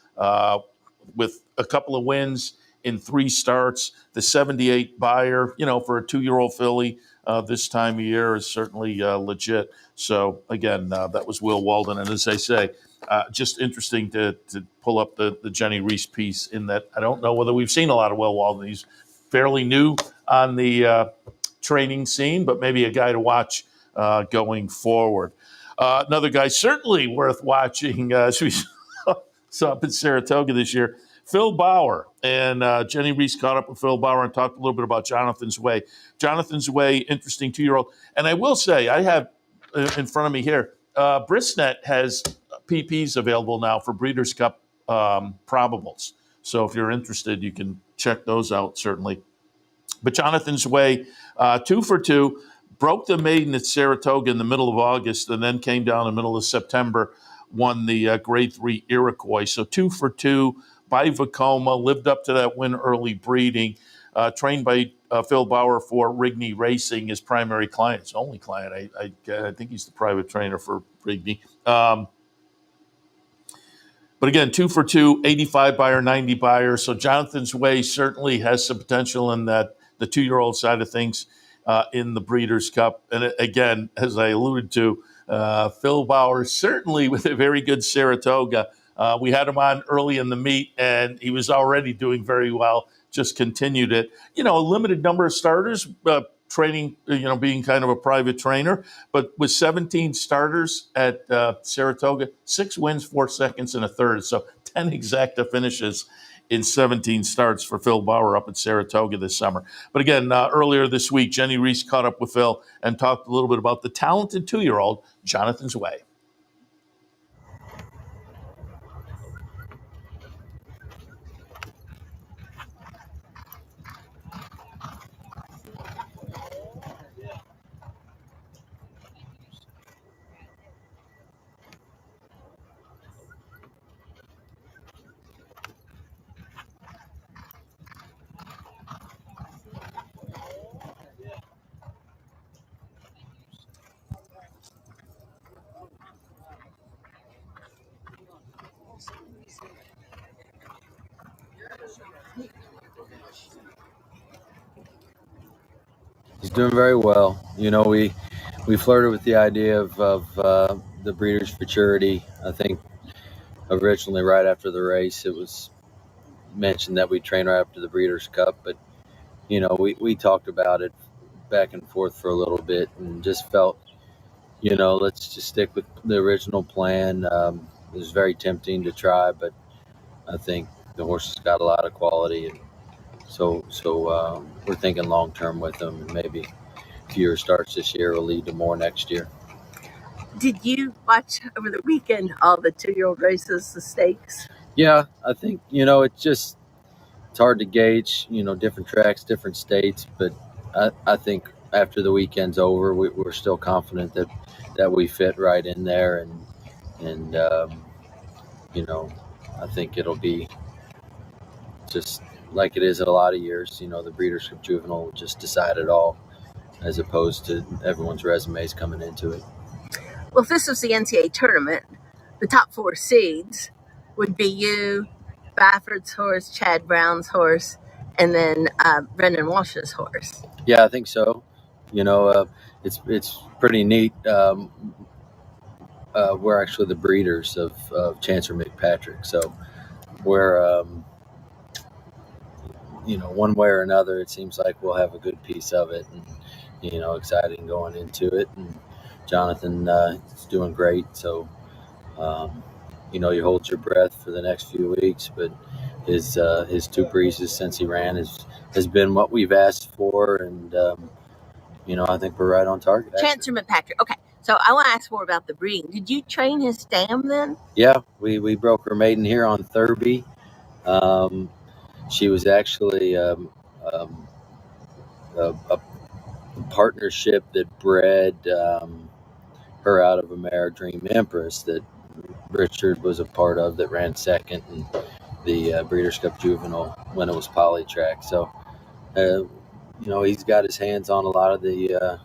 with a couple of wins in 3 starts. The 78 buyer, for a 2-year-old filly this time of year is certainly legit. So, again, that was Will Walden. And as I say, just interesting to pull up the Jenny Reese piece in that I don't know whether we've seen a lot of Will Walden. He's fairly new on the training scene, but maybe a guy to watch going forward. Another guy certainly worth watching, as we saw up in Saratoga this year, Phil Bauer. And Jenny Reese caught up with Phil Bauer and talked a little bit about Jonathan's Way. Jonathan's Way, interesting 2-year-old. And I will say, I have in front of me here, Brisnet has PPs available now for Breeders' Cup probables. So if you're interested, you can check those out, certainly. But Jonathan's Way, 2 for 2, broke the maiden at Saratoga in the middle of August and then came down in the middle of September, won the Grade 3 Iroquois. So 2 for 2 by Vacoma, lived up to that win early breeding, trained by Phil Bauer for Rigney Racing, his primary client, his only client. I think he's the private trainer for Rigney. But again, 2 for 2, 85 buyer, 90 buyer. So Jonathan's Way certainly has some potential in that the 2-year-old side of things in the Breeders' Cup. And again, as I alluded to, Phil Bauer certainly with a very good Saratoga. We had him on early in the meet, and he was already doing very well, just continued it. A limited number of starters, training, being kind of a private trainer. But with 17 starters at Saratoga, 6 wins, 4 seconds, and a third. So 10 exacta finishes in 17 starts for Phil Bauer up at Saratoga this summer. But again, earlier this week, Jenny Reese caught up with Phil and talked a little bit about the talented 2-year-old, Jonathan's Way. He's doing very well. You know, we flirted with the idea of the Breeders' Futurity. I think originally right after the race it was mentioned that we train right after the Breeders' Cup, but you know, we talked about it back and forth for a little bit and just felt, you know, let's just stick with the original plan. It was very tempting to try, but I think the horse has got a lot of quality, and so we're thinking long term with him, and maybe fewer starts this year will lead to more next year. Did you watch over the weekend all the 2-year-old races, the stakes? Yeah, I think, you know, it's hard to gauge, you know, different tracks, different states, but I think after the weekend's over, we're still confident that we fit right in there, and you know, I think it'll be just like it is a lot of years. You know, the Breeders' Cup Juvenile will just decide it all, as opposed to everyone's resumes coming into it. Well, if this was the NCAA tournament, the top 4 seeds would be you, Bafford's horse, Chad Brown's horse, and then Brendan Walsh's horse. Yeah, I think so. You know, it's pretty neat. We're actually the breeders of Chancellor McPatrick, so we're you know, one way or another, it seems like we'll have a good piece of it, and you know, exciting going into it. And Jonathan is doing great, so you know, you hold your breath for the next few weeks, but his 2 breezes since he ran has been what we've asked for, and you know, I think we're right on target. Chancellor McPatrick. Okay, so I want to ask more about the breeding. Did you train his dam then? Yeah, we broke her maiden here on Thurby. She was actually a partnership that bred her out of a mare, Dream Empress, that Richard was a part of, that ran second in the Breeders' Cup Juvenile when it was Polytrack. So, you know, he's got his hands on a lot of the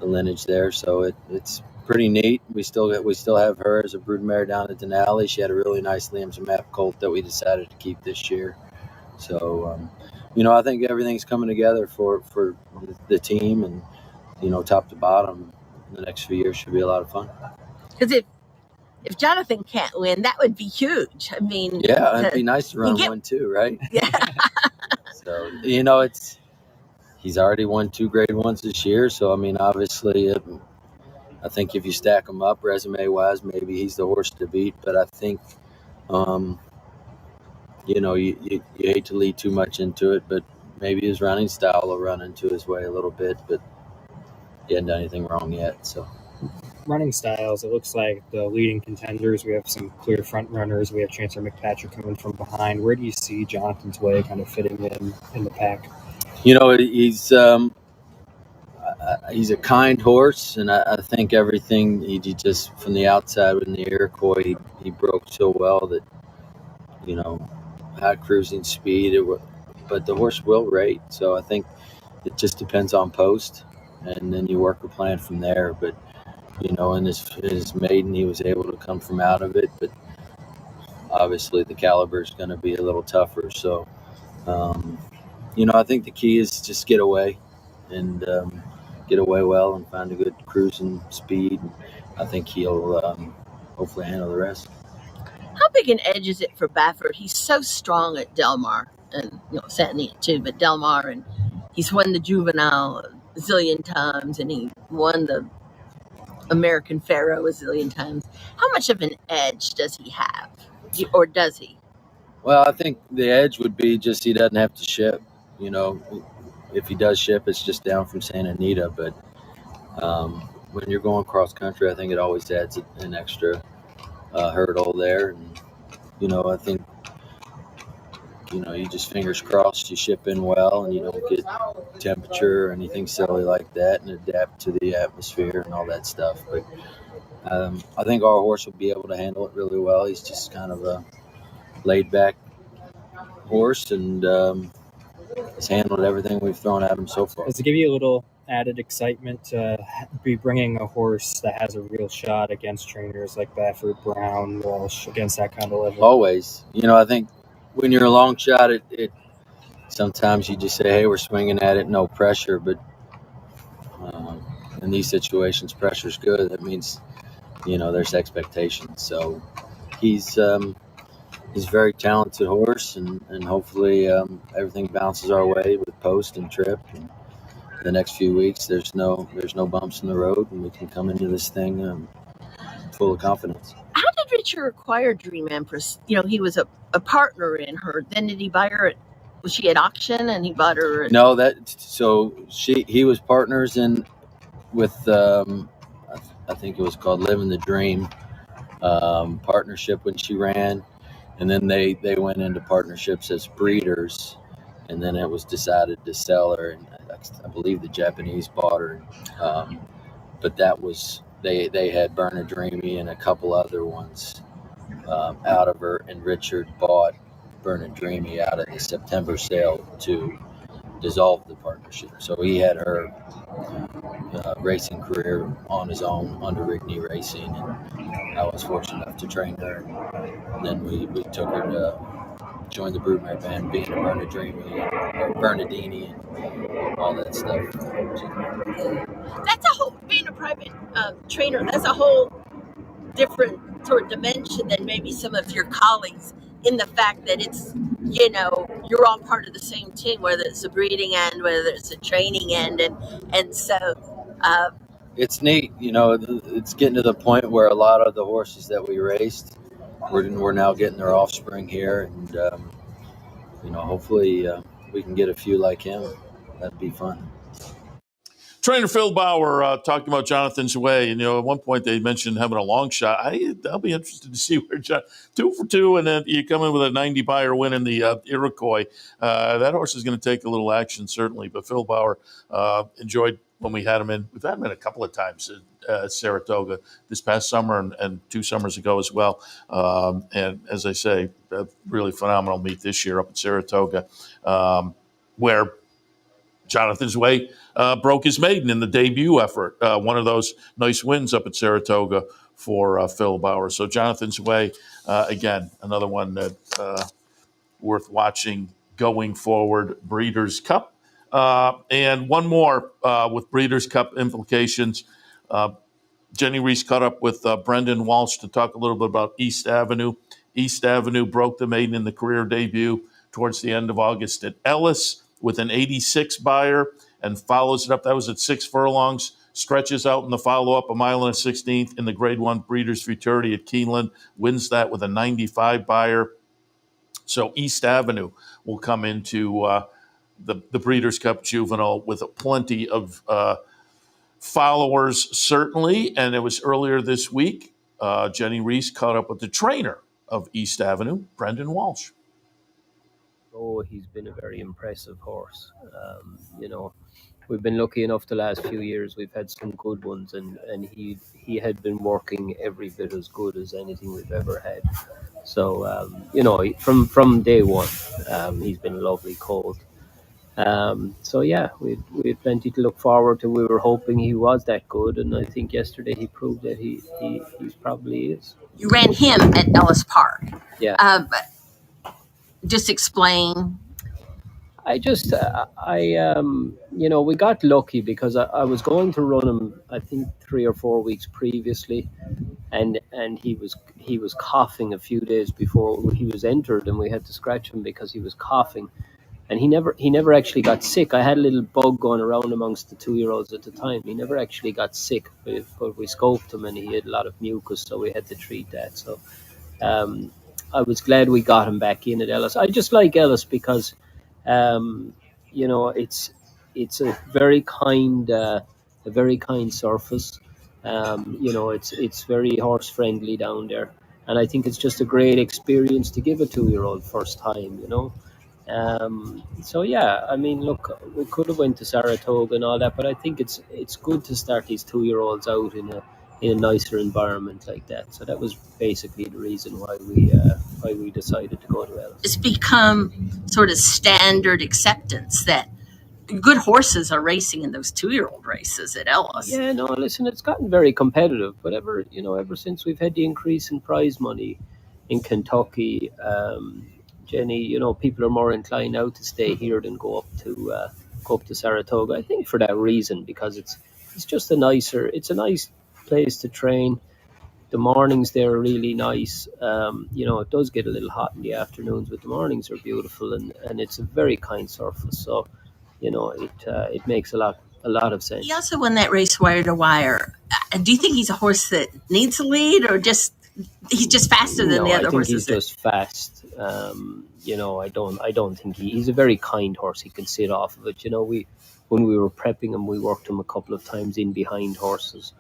lineage there. So it's pretty neat. We still have her as a broodmare down at Denali. She had a really nice Liam's Map colt that we decided to keep this year. So, you know, I think everything's coming together for the team, and you know, top to bottom, the next few years should be a lot of fun. Because if Jonathan can't win, that would be huge. I mean, yeah, it'd be nice to run one too, right? Yeah. So, you know, he's already won 2 grade ones this year. So, I mean, obviously, I think if you stack them up resume wise, maybe he's the horse to beat. But I think, you know, you hate to lead too much into it, but maybe his running style will run into his way a little bit. But he hasn't done anything wrong yet. So, running styles, it looks like the leading contenders, we have some clear front runners. We have Chancellor McPatrick coming from behind. Where do you see Jonathan's way kind of fitting in the pack? You know, he's a kind horse, and I think everything he just from the outside with the Iroquois, he broke so well that, you know, high cruising speed, but the horse will rate. So I think it just depends on post, and then you work a plan from there. But you know, in his maiden, he was able to come from out of it, but obviously the caliber is going to be a little tougher. So, you know, I think the key is just get away and get away well and find a good cruising speed. I think he'll hopefully handle the rest. How big an edge is it for Baffert? He's so strong at Del Mar, and you know, Santini too, but Del Mar, and he's won the Juvenile a zillion times, and he won the American Pharaoh a zillion times. How much of an edge does he have, or does he? Well, I think the edge would be just he doesn't have to ship. You know, if he does ship, it's just down from Santa Anita. But when you're going cross country, I think it always adds an extra hurdle there. And, you know, I think, you know, you just fingers crossed you ship in well and you don't get temperature or anything silly like that, and adapt to the atmosphere and all that stuff. But I think our horse will be able to handle it really well. He's just kind of a laid-back horse, and has handled everything we've thrown at him so far. Does it give you a little added excitement to be bringing a horse that has a real shot against trainers like Baffert, Brown, Walsh, against that kind of level? Always. You know, I think when you're a long shot, it sometimes you just say, hey, we're swinging at it, no pressure. But in these situations, pressure's good. That means, there's expectations. So he's a very talented horse, and hopefully everything bounces our way with post and trip. And the next few weeks, there's no bumps in the road, and we can come into this thing full of confidence. How did Richard acquire Dream Empress? He was a partner in her. Then did he buy her? Was she at auction and he bought her? No, he was partners with I think it was called Living the Dream partnership when she ran, and then they went into partnerships as breeders, and then it was decided to sell her, and I believe the Japanese bought her, but that was they had Burna Dreamy and a couple other ones out of her, and Richard bought Burna Dreamy out of the September sale to dissolve the partnership. So he had her racing career on his own under Rigney Racing, and I was fortunate enough to train her. And then we took her to join the broodmare band, being a Burna Dreamy or Bernardini and all that stuff. That's a whole, being a private trainer, that's a whole different sort of dimension than maybe some of your colleagues, in the fact that it's, you're all part of the same team, whether it's a breeding end, whether it's a training end. And so it's neat. It's getting to the point where a lot of the horses that we raced, we're now getting their offspring here. And, hopefully we can get a few like him. That'd be fun. Trainer Phil Bauer talking about Jonathan's way. And, at one point they mentioned having a long shot. I'll be interested to see where 2 for 2, and then you come in with a 90 buyer win in the Iroquois. That horse is going to take a little action, certainly. But Phil Bauer enjoyed when we had him in. We've had him in a couple of times at Saratoga this past summer and 2 summers ago as well. And as I say, a really phenomenal meet this year up at Saratoga, where Jonathan's Way broke his maiden in the debut effort. One of those nice wins up at Saratoga for Phil Bauer. So Jonathan's Way, again, another one that worth watching going forward. Breeders' Cup. And one more with Breeders' Cup implications. Jenny Reese caught up with Brendan Walsh to talk a little bit about East Avenue. East Avenue broke the maiden in the career debut towards the end of August at Ellis with an 86 buyer and follows it up. That was at 6 furlongs, stretches out in the follow-up, 1 1/16 in the Grade 1 Breeders' Futurity at Keeneland, wins that with a 95 buyer. So East Avenue will come into the Breeders' Cup Juvenile with plenty of followers, certainly. And it was earlier this week, Jenny Reese caught up with the trainer of East Avenue, Brendan Walsh. Oh, he's been a very impressive horse. We've been lucky enough the last few years. We've had some good ones, and he had been working every bit as good as anything we've ever had. So, from day one, he's been a lovely colt. So yeah, we had plenty to look forward to. We were hoping he was that good, and I think yesterday he proved that he probably is. You ran him at Ellis Park. Yeah. Just explain. We got lucky because I was going to run him, I think 3 or 4 weeks previously, and he was coughing a few days before he was entered, and we had to scratch him because he was coughing, and he never actually got sick. I had a little bug going around amongst the 2-year-olds at the time. He never actually got sick, but we scoped him and he had a lot of mucus, so we had to treat that. So I was glad we got him back in at Ellis. I just like Ellis because it's a very kind surface. It's very horse friendly down there, and I think it's just a great experience to give a 2-year-old first time. So yeah, I mean, look, we could have went to Saratoga and all that, but I think it's good to start these 2-year-olds out in a nicer environment like that. So that was basically the reason why we decided to go to Ellis. It's become sort of standard acceptance that good horses are racing in those 2-year-old races at Ellis. Yeah, no, listen, it's gotten very competitive, but ever since we've had the increase in prize money in Kentucky, Jenny, people are more inclined now to stay here than go up to Saratoga. I think for that reason, because it's just it's a nice place to train. The mornings there are really nice. It does get a little hot in the afternoons, but the mornings are beautiful, and it's a very kind surface. So, it makes a lot of sense. He also won that race wire to wire. Do you think he's a horse that needs a lead, or just he's just faster than the other I think horses? he's just fast. I don't think he's a very kind horse. He can sit off of it. When we were prepping him, we worked him a couple of times in behind horses,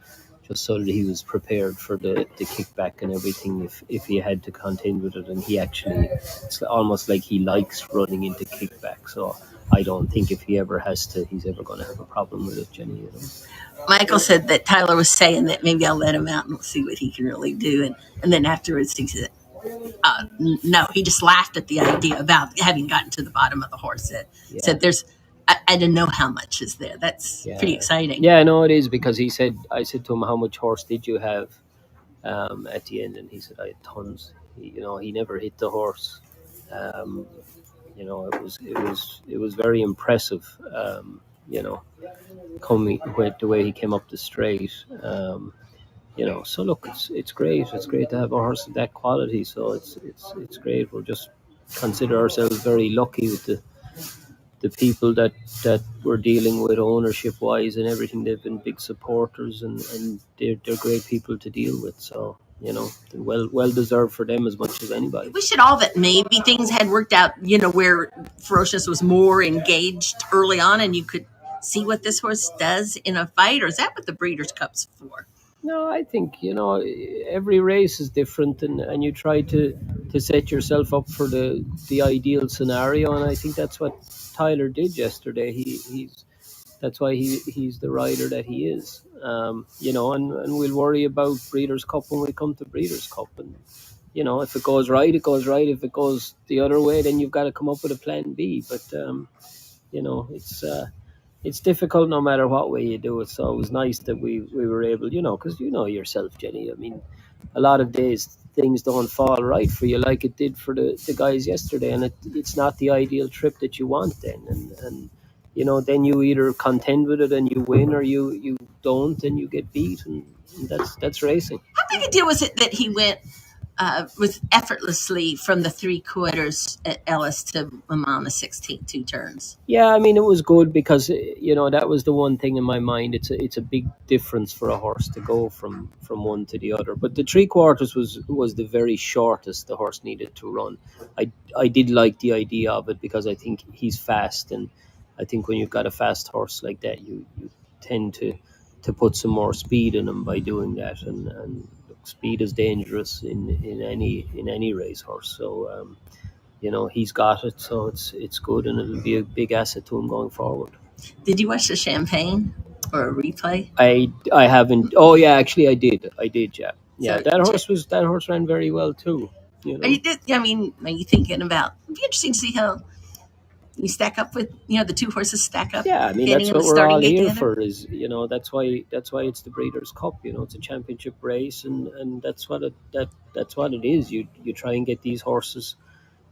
just so that he was prepared for the kickback and everything if he had to contend with it. And it's almost like he likes running into kickback. So I don't think if he ever has to, he's ever going to have a problem with it, Jenny. Michael said that Tyler was saying that maybe I'll let him out and we'll see what he can really do. And then afterwards he said, no, he just laughed at the idea about having gotten to the bottom of the horse. Said I didn't know how much is there. That's pretty exciting. Yeah, no, it is, because I said to him, how much horse did you have at the end? And he said, I had tons. He never hit the horse. It was very impressive, coming with the way he came up the straight. So look, it's great. It's great to have a horse of that quality. So it's great. We'll just consider ourselves very lucky with the people that we're dealing with, ownership wise and everything. They've been big supporters, and they're great people to deal with. So well deserved for them as much as anybody. We should all that maybe things had worked out, where Ferocious was more engaged early on, and you could see what this horse does in a fight. Or is that what the Breeders' Cup's for? No, I think, every race is different, and you try to set yourself up for the ideal scenario, and I think that's what Tyler did yesterday. That's why he's the rider that he is. And we'll worry about Breeders' Cup when we come to Breeders' Cup, and if it goes right, it goes right. If it goes the other way, then you've got to come up with a plan B. But it's difficult no matter what way you do it. So it was nice that we were able, because yourself, Jenny. I mean, a lot of days things don't fall right for you like it did for the guys yesterday, and it's not the ideal trip that you want then. And then you either contend with it and you win, or you don't and you get beat, and that's racing. How big a deal was it that he went with effortlessly from the 3/4 at Ellis to Le Mans the 16th, 2 turns? Yeah, I mean, it was good because that was the one thing in my mind. It's a big difference for a horse to go from one to the other. But the 3/4 was the very shortest the horse needed to run. I did like the idea of it because I think he's fast, and I think when you've got a fast horse like that, you tend to put some more speed in him by doing that, and speed is dangerous in any racehorse. So he's got it, so it's good, and it'll be a big asset to him going forward. Did you watch the Champagne or a replay? I haven't. Oh yeah, actually I did. Yeah. So that horse ran very well too. Are you thinking about? It'd be interesting to see how you stack up with the 2 horses stack up. Yeah, I mean, that's what we're all here for. Is that's why it's the Breeders' Cup. It's a championship race, and that's what it is. You try and get these horses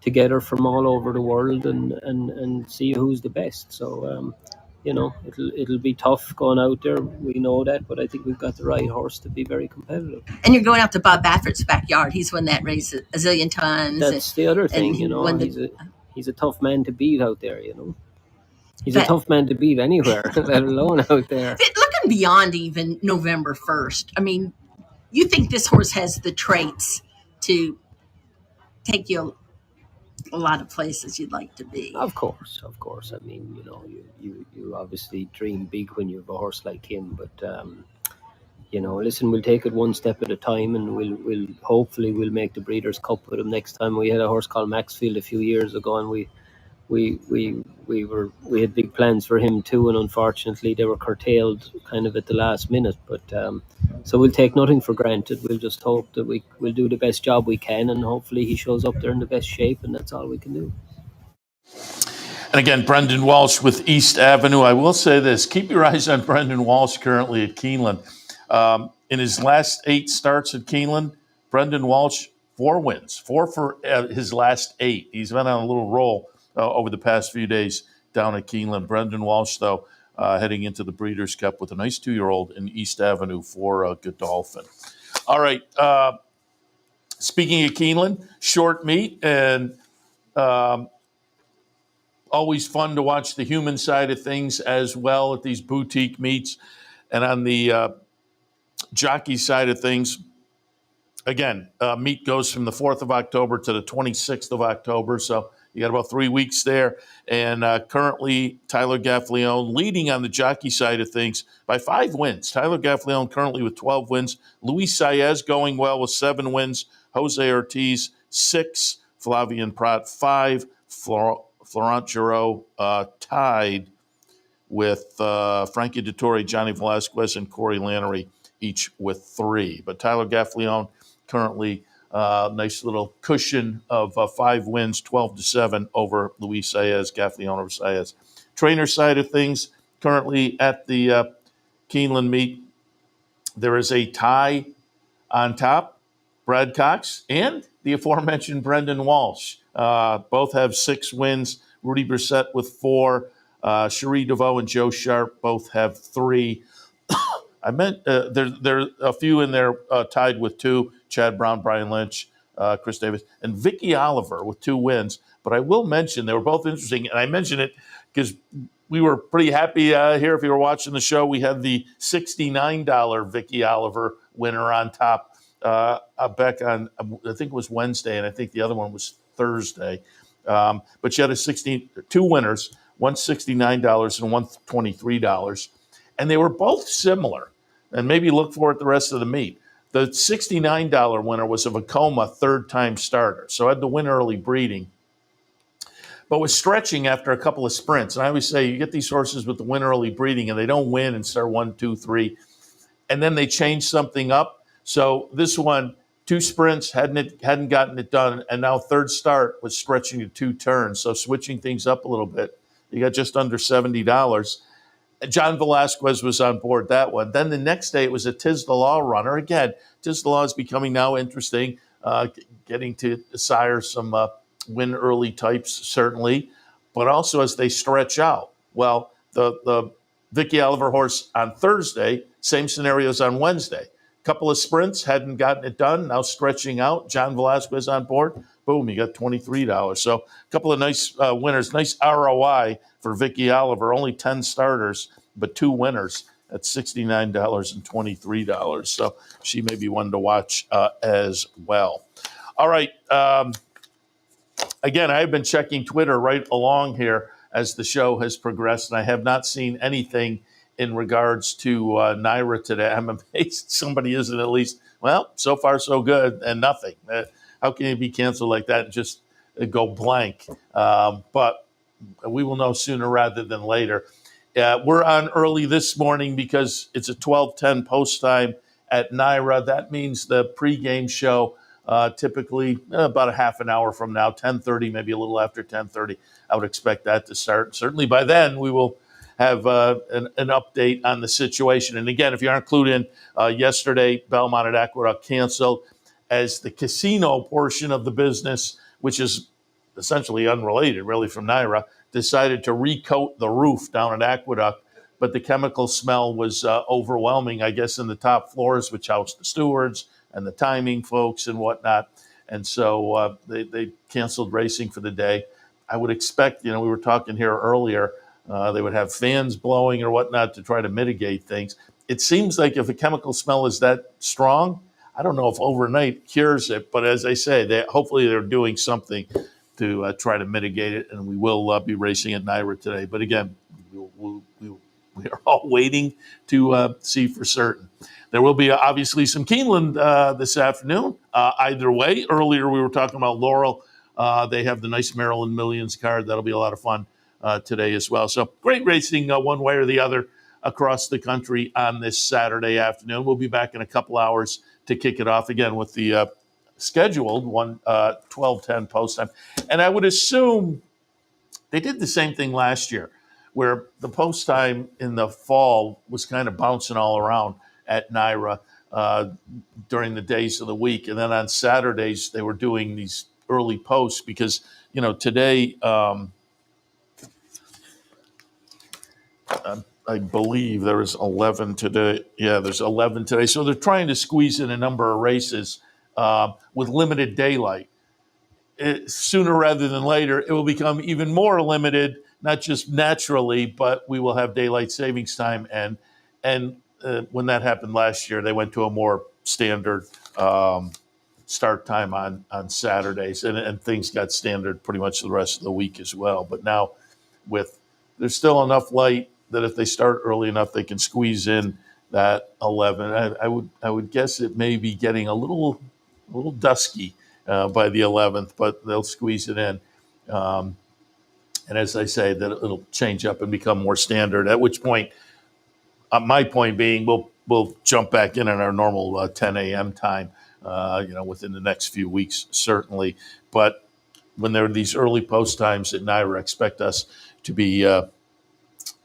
together from all over the world and see who's the best. So it'll be tough going out there. We know that, but I think we've got the right horse to be very competitive. And you're going out to Bob Baffert's backyard. He's won that race a zillion times. That's the other thing. He's a tough man to beat out there. He's a tough man to beat anywhere, let alone out there. Looking beyond even November 1st, I mean, you think this horse has the traits to take you a lot of places you'd like to be? Of course. I mean, you obviously dream big when you have a horse like him, but listen, we'll take it one step at a time, and we'll hopefully make the Breeders' Cup with him next time. We had a horse called Maxfield a few years ago, and we had big plans for him too, and unfortunately they were curtailed kind of at the last minute. But so we'll take nothing for granted. We'll just hope that we'll do the best job we can, and hopefully he shows up there in the best shape, and that's all we can do. And again, Brendan Walsh with East Avenue. I will say this: keep your eyes on Brendan Walsh currently at Keeneland. In his last 8 starts at Keeneland, Brendan Walsh 4 wins, 4 for his last 8. He's been on a little roll over the past few days down at Keeneland. Brendan Walsh, though, heading into the Breeders' Cup with a nice 2-year-old in East Avenue for Godolphin. All right. Speaking of Keeneland, short meet, and always fun to watch the human side of things as well at these boutique meets. And on the jockey side of things, again, meet goes from the 4th of October to the 26th of October. So you got about 3 weeks there. And currently, Tyler Gaffleone leading on the jockey side of things by 5 wins. Tyler Gaffleone currently with 12 wins. Luis Saez going well with 7 wins. Jose Ortiz, 6. Flavian Prat, 5. Florent Giroux tied with Frankie Dettori, Johnny Velasquez, and Corey Lannery, each with 3. But Tyler Gaffleone currently nice little cushion of 5 wins, 12-7 over Luis Saez, Gaffleone over Saez. Trainer side of things, currently at the Keeneland meet, there is a tie on top, Brad Cox and the aforementioned Brendan Walsh. Both have 6 wins. Rudy Brissett with 4. Cherie DeVoe and Joe Sharp both have 3. I meant there's a few in there tied with 2. Chad Brown, Brian Lynch, Chris Davis, and Vicky Oliver with 2 wins. But I will mention they were both interesting, and I mention it because we were pretty happy here. If you were watching the show, we had the $69 Vicky Oliver winner on top back on, I think it was Wednesday, and I think the other one was Thursday. But she had 2 winners, one $69 and one $23. And they were both similar. And maybe look for it the rest of the meet. The $69 winner was a Vacoma 3rd-time starter, so had to win early breeding, but was stretching after a couple of sprints. And I always say you get these horses with the win early breeding, and they don't win and start 1, 2, 3, and then they change something up. So this one, 2 sprints, hadn't gotten it done, and now 3rd start was stretching to 2 turns, so switching things up a little bit. You got just under $70. John Velasquez was on board that one. Then the next day it was a Tiz the Law runner. Again, Tiz the Law is becoming now interesting, getting to sire some win early types, certainly, but also as they stretch out. Well, the Vicky Oliver horse on Thursday, same scenarios on Wednesday. Couple of sprints, hadn't gotten it done, now stretching out. John Velasquez on board. Boom, you got $23. So a couple of nice winners, nice ROI for Vicky Oliver. Only 10 starters, but 2 winners at $69 and $23. So she may be one to watch as well. All right. Again, I've been checking Twitter right along here as the show has progressed, and I have not seen anything in regards to NYRA today. I'm amazed somebody isn't at least, well, so far so good, and nothing. How can it be canceled like that and just go blank? But we will know sooner rather than later. We're on early this morning because it's a 12:10 post time at NYRA. That means the pregame show typically about a half an hour from now, 10:30, maybe a little after 10:30. I would expect that to start. Certainly by then we will have an update on the situation. And again, if you aren't clued in, yesterday Belmont at Aqueduct canceled as the casino portion of the business, which is essentially unrelated really from NYRA, decided to recoat the roof down at Aqueduct. But the chemical smell was overwhelming, I guess, in the top floors, which housed the stewards and the timing folks and whatnot. And so they canceled racing for the day. I would expect, we were talking here earlier, they would have fans blowing or whatnot to try to mitigate things. It seems like if a chemical smell is that strong, I don't know if overnight cures it, but as I say, hopefully they're doing something to try to mitigate it, and we will be racing at NYRA today. But again, we are all waiting to see for certain. There will be obviously some Keeneland this afternoon. Either way, earlier we were talking about Laurel. They have the nice Maryland Millions card. That'll be a lot of fun today as well. So great racing one way or the other across the country on this Saturday afternoon. We'll be back in a couple hours to kick it off again with the scheduled 12:10 post time. And I would assume they did the same thing last year, where the post time in the fall was kind of bouncing all around at NYRA. during the days of the week. And then on Saturdays, they were doing these early posts because, today, I believe there is 11 today. Yeah, there's 11 today. So they're trying to squeeze in a number of races with limited daylight. Sooner rather than later, it will become even more limited, not just naturally, but we will have daylight savings time. And when that happened last year, they went to a more standard start time on Saturdays, and things got standard pretty much the rest of the week as well. But now there's still enough light that if they start early enough, they can squeeze in that 11. I would guess it may be getting a little dusky by the 11th, but they'll squeeze it in. And as I say, that it'll change up and become more standard, at which point, my point being, we'll jump back in at our normal 10 a.m. time, within the next few weeks, certainly. But when there are these early post times at NYRA, expect us to be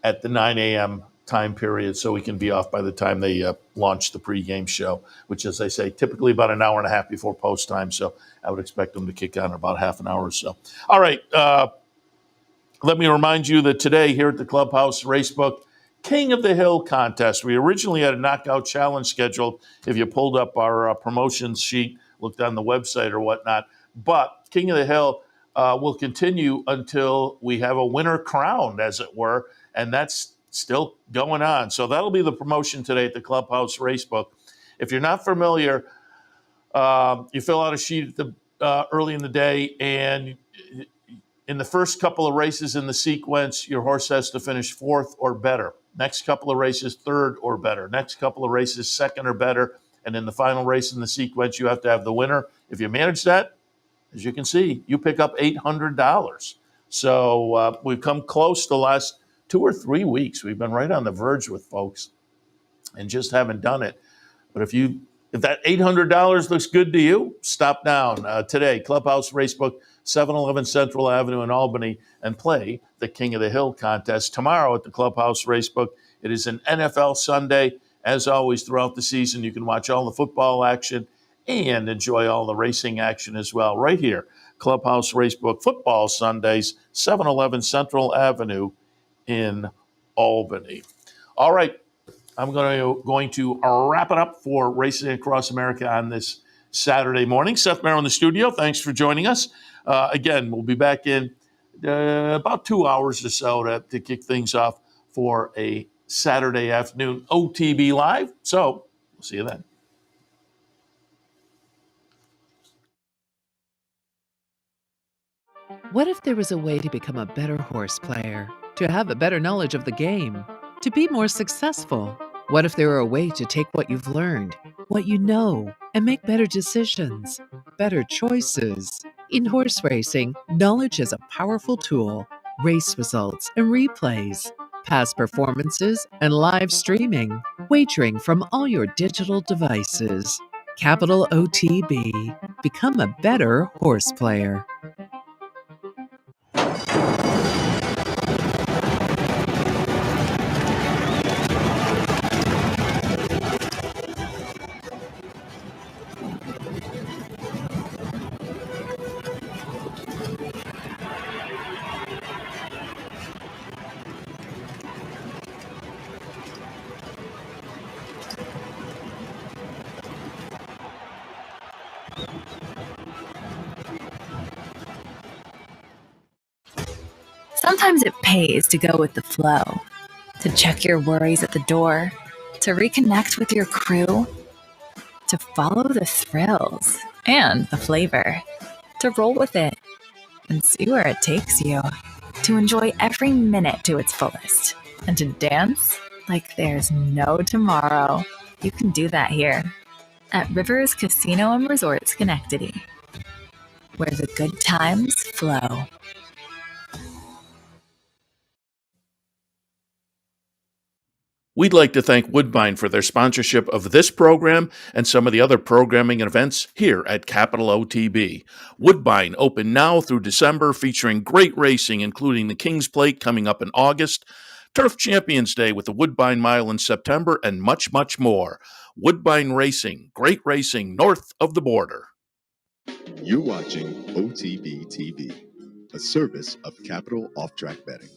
at the 9 a.m. time period so we can be off by the time they launch the pregame show, which, as I say, typically about an hour and a half before post time. So I would expect them to kick on in about half an hour or so. All right. Let me remind you that today here at the Clubhouse Racebook King of the Hill contest, we originally had a knockout challenge scheduled if you pulled up our promotions sheet, looked on the website or whatnot. But King of the Hill will continue until we have a winner crowned, as it were, and that's still going on. So that'll be the promotion today at the Clubhouse Racebook. If you're not familiar, you fill out a sheet at early in the day, and in the first couple of races in the sequence, your horse has to finish fourth or better. Next couple of races, third or better. Next couple of races, second or better. And in the final race in the sequence, you have to have the winner. If you manage that, as you can see, you pick up $800. So we've come close the last 2 or 3 weeks. We've been right on the verge with folks and just haven't done it. But if that $800 looks good to you, stop down today, Clubhouse Racebook, 711 Central Avenue in Albany, and play the King of the Hill contest. Tomorrow at the Clubhouse Racebook, it is an NFL Sunday. As always, throughout the season, you can watch all the football action and enjoy all the racing action as well. Right here, Clubhouse Racebook, Football Sundays, 711 Central Avenue in Albany. All right. I'm going to wrap it up for Racing Across America on this Saturday morning. Seth Merrill in the studio. Thanks for joining us. Again, we'll be back in about 2 hours or so to kick things off for a Saturday afternoon OTB Live. So we'll see you then. What if there was a way to become a better horse player, to have a better knowledge of the game, to be more successful? What if there were a way to take what you've learned, what you know, and make better decisions, better choices? In horse racing, knowledge is a powerful tool. Race results and replays, past performances and live streaming, wagering from all your digital devices. Capital OTB. Become a better horse player. Sometimes it pays to go with the flow, to check your worries at the door, to reconnect with your crew, to follow the thrills and the flavor, to roll with it and see where it takes you, to enjoy every minute to its fullest, and to dance like there's no tomorrow. You can do that here at Rivers Casino and Resort Schenectady, where the good times flow. We'd like to thank Woodbine for their sponsorship of this program and some of the other programming and events here at Capital OTB. Woodbine open now through December, featuring great racing, including the King's Plate coming up in August, Turf Champions Day with the Woodbine Mile in September, and much, much more. Woodbine Racing, great racing north of the border. You're watching OTB TV, a service of Capital Off-Track Betting.